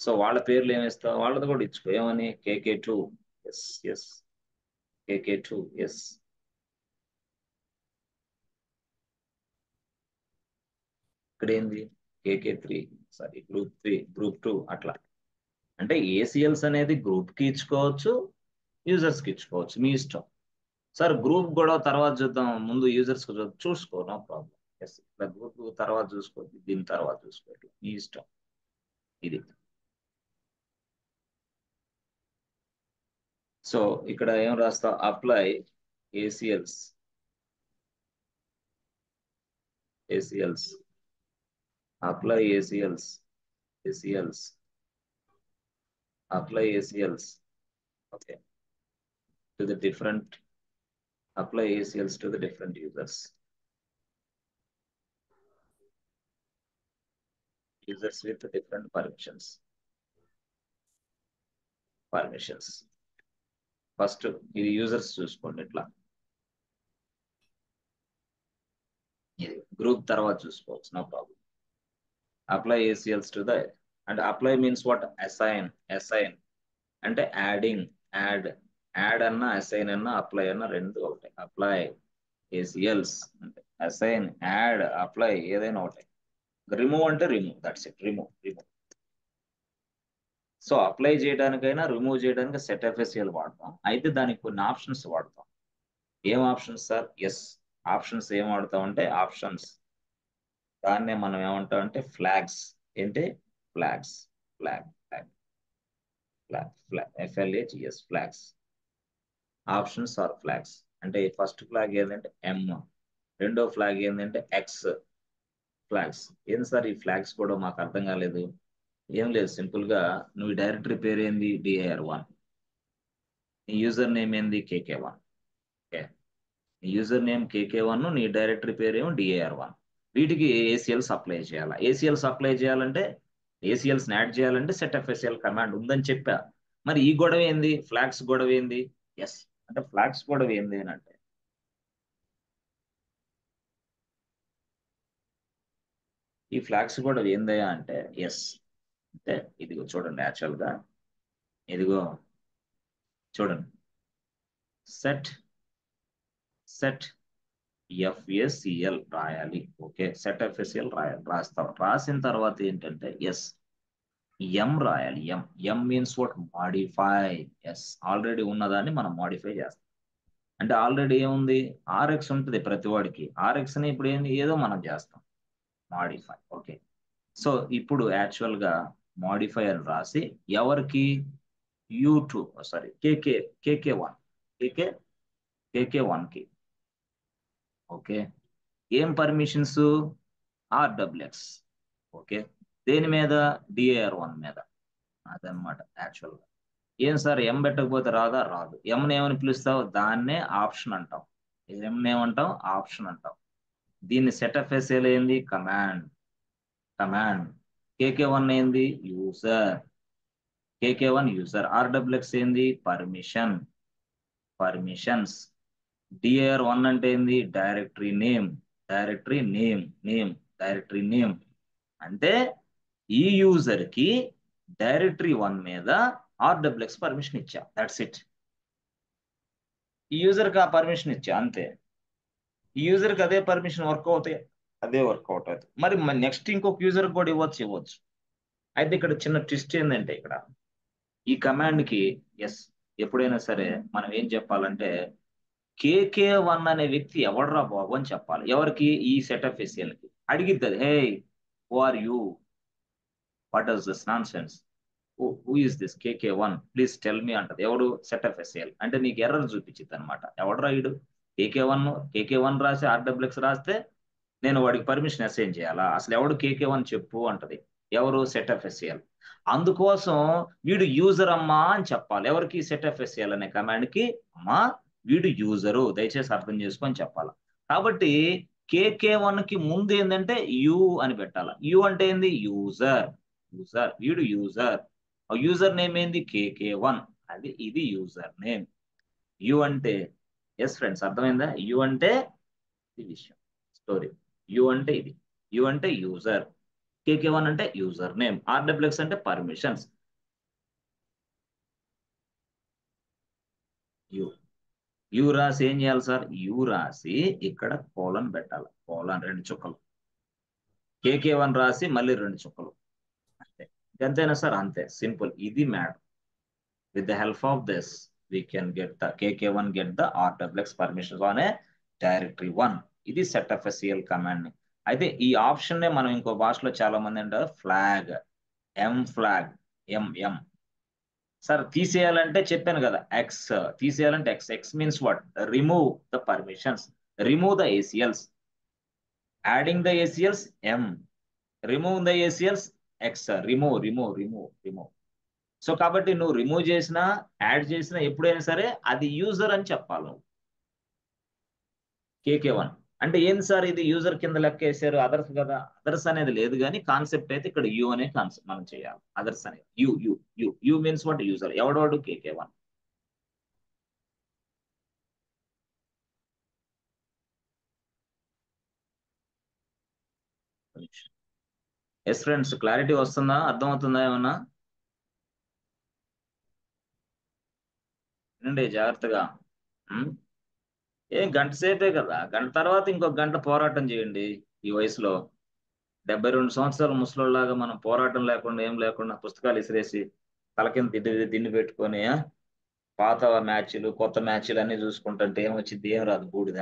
So వాళ్ళ పేర్లు ఏమిస్తావు? వాళ్ళది కూడా ఇచ్చుకో. ఏమని? KK2. KK2. ఇక్కడ ఏంది? KK3, sorry group 3, group 2. అట్లా అంటే ACLs అనేది గ్రూప్ కి ఇచ్చుకోవచ్చు, యూజర్స్ కి ఇచ్చుకోవచ్చు, మీ ఇష్టం. సార్ గ్రూప్ కూడా తర్వాత చూద్దాం, ముందు యూజర్స్ చూసుకో, నో ప్రాబ్లం. ఎస్, ఇట్లా గ్రూప్ తర్వాత చూసుకో, దీని తర్వాత చూసుకో, ఇట్లా నీ ఇష్టం. ఇది సో ఇక్కడ ఏం రాస్తా, apply ACLs apply ACLs apply ACLs okay to the different apply ACLs to the different users with different permissions. First ఇది యూజర్స్ చూసుకోండి, ఇట్లా ఇది గ్రూప్ తర్వాత చూసుకోవచ్చు, no problem. Apply ACLs to the, and apply means what? assign అంటే add అన్నా assign అన్నా apply అన్నా రెండు ఒకటే. అప్లై ACLs అంటే అసైన్, యాడ్, అప్లై ఏదైనా ఒకటే. రిమూవ్ అంటే remove, that's it, remove. So apply చేయడానికైనా రిమూవ్ చేయడానికి సెట్ఎఫ్ఎస్ఎల్ వాడతాం. అయితే దానికి కొన్ని ఆప్షన్స్ వాడతాం. ఏం ఆప్షన్స్ సార్? ఎస్, ఆప్షన్స్ ఏం వాడతాం అంటే ఆప్షన్స్, దాన్నే మనం ఏమంటాం అంటే ఫ్లాగ్స్. ఏంటి? Flags. Flag FLAGS, flags. Options or flags అంటే ఫస్ట్ ఫ్లాగ్ ఏంటంటే M, రెండో ఫ్లాగ్ ఏంటంటే X. ఫ్లాగ్స్ ఏంటి సార్? ఈ ఫ్లాగ్స్ కూడా మాకు అర్థం కాలేదు. ఏం లేదు, సింపుల్ గా నువ్వు డైరెక్టరీ పేరు ఏంది? dir1. నీ యూజర్ నేమ్ ఏంది? KK1. ఓకే, నీ యూజర్ నేమ్ KK1, నీ డైరెక్టరీ పేరు ఏమో dir1. వీటికి ACLs అప్లై చేయాలి. ACLs అప్లై చేయాలంటే, ACLs యాడ్ చేయాలంటే setfsl కమాండ్ ఉందని చెప్పా. మరి ఈ గొడవ ఏంది? ఫ్లాగ్స్ గొడవ ఏంది? ఎస్, అంటే ఫ్లాగ్స్ గొడవ ఏంది అని అంటే, ఈ ఫ్లాగ్స్ గొడవ ఏందయ్యా అంటే, ఎస్ అంటే ఇదిగో చూడండి, యాక్చువల్ గా ఇదిగో చూడండి, సెట్ FACL రాయాలి. ఓకే, సెట్ FACL రాస్తాం. రాసిన తర్వాత ఏంటంటే ఎస్, M రాయాలి. M means what? Modify. Yes, already ఉన్నదాన్ని మనం మాడిఫై చేస్తాం. అంటే ఆల్రెడీ ఏముంది? RX ఉంటుంది ప్రతి వాడికి. RX ని ఇప్పుడు ఏదో మనం చేస్తాం, మాడిఫై. ఓకే, సో ఇప్పుడు యాక్చువల్ గా మాడిఫై అని రాసి ఎవరికి? U2 సారీ KK1 కి. ఓకే, ఏం పర్మిషన్స్? RWX. ఓకే, దేని మీద? dir1 మీద. అదనమాట యాక్చువల్ గా. ఏం సార్ M పెట్టకపోతే రాదా? రాదు. M ఏమని పిలుస్తావు? దాన్నే ఆప్షన్ అంటాం. M ఏమంటాం? ఆప్షన్ అంటాం. దీన్ని setfsl ఏంది? కమాండ్. KK1 ఏంది? KK1 user. RWX ఏంది? పర్మిషన్స్. dir1 అంటే ఏంది? Directory name. అంటే ఈ యూజర్ కి డైరెక్టరీ1 మీద RWX పర్మిషన్ ఇచ్చా, దట్స్ ఇట్. ఈ యూజర్ కి ఆ పర్మిషన్ ఇచ్చా, అంతే. ఈ యూజర్ కి అదే పర్మిషన్ వర్కౌట్ అవుతుంది. మరి నెక్స్ట్ ఇంకొక యూజర్ కూడా ఇవ్వచ్చు. అయితే ఇక్కడ చిన్న ట్విస్ట్ ఏంటంటే, ఇక్కడ ఈ కమాండ్ కి ఎస్, ఎప్పుడైనా సరే మనం ఏం చెప్పాలంటే, KK1 అనే వ్యక్తి ఎవడరా బాబు అని చెప్పాలి. ఎవరికి? ఈ setfsl కి. అడిగిద్ది, hey who are you, what does this nonsense, who is this KK1, please tell me అంటది. ఎవడు? setfsl. అంటే నీకు ఎర్రర్ చూపించింది అనమాట. ఎవడరా ఇడు? KK1 రాసి RWX రాస్తే నేను వాడికి పర్మిషన్ అసైన్ చేయాలా? అసలు ఎవడు KK1 చెప్పు అంటది. ఎవరు? setfsl. అందుకోసం వీడు యూజర్ అమ్మా అని చెప్పాలి. ఎవరికి? setfsl అనే కమాండ్ కి, అమ్మా వీడు యూజరు, దయచేసి అర్థం చేసుకొని చెప్పాలి. కాబట్టి KK1 కి ముందు ఏంటంటే యూ అని పెట్టాలి. యూ అంటే ఏంది? యూజర్. వీడు యూజర్. యూజర్ నేమ్ ఏంది? KK1. ఇది యూజర్ నేమ్. యూ అంటే, ఎస్ ఫ్రెండ్స్, అర్థమైందా? యూ అంటే ఈ విషయం, స్టోరీ. యూ అంటే ఇది. యూ అంటే యూజర్. KK1 అంటే యూజర్ నేమ్. RWX అంటే పర్మిషన్స్. యూ రాసి ఏం చేయాలి సార్? యూ రాసి ఇక్కడ కోలన్ పెట్టాలి. కోలన్ 2 చుక్కలు. KK1 రాసి మళ్ళీ 2 చుక్కలు. అంతే. అంతేనా సార్? అంతే, సింపుల్. ఇది matter. With the help of this we can get the KK1 get the RWX permissions on a directory 1. ఇది setfscl కమాండ్. అయితే ఈ ఆప్షన్ నే మనం ఇంకో భాషలో చాలా మంది అంటారు flag, m flag, hmm. Sir తీసేయాలంటే చెప్పాను కదా ఎక్స్, తీసేయాలంటే x. X means what? Remove the permissions, remove the ACLs. Adding the ACLs m, remove the ACLs x. Remove. So కాబట్టి నువ్వు రిమూవ్ చేసినా యాడ్ చేసినా ఎప్పుడైనా సరే అది యూజర్ అని చెప్పాలి. KK1 అంటే ఏంది సార్ ఇది యూజర్ కింద లెక్క వేసారు, అదర్స్ కదా? అదర్స్ అనేది లేదు, కానీ కాన్సెప్ట్ అయితే ఇక్కడ యూ అనే కాన్సెప్ట్ మనం చేయాలి. అదర్స్ అనేది యూ మీన్స్ వాట్? యూజర్. ఎవడవాడు? KK1. ఎస్ ఫ్రెండ్స్, క్లారిటీ వస్తుందా? అర్థమవుతుందా ఏమన్నా? వినండి జాగ్రత్తగా. ఏం గంట సేపే కదా, గంట తర్వాత ఇంకొక గంట పోరాటం చేయండి. ఈ వయసులో 72 సంవత్సరాల ముసలోళ్ళలాగా మనం పోరాటం లేకుండా ఏం లేకుండా పుస్తకాలు ఇసిరేసి తల కింద దిండి పెట్టుకొని పాత మ్యాచ్లు కొత్త మ్యాచ్లు అన్ని చూసుకుంటుంటే ఏమొచ్చింది? ఏం రాదు, బూడిద.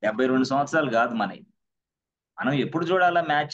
72 సంవత్సరాలు కాదు మనకి. మనం ఎప్పుడు చూడాలా మ్యాచ్?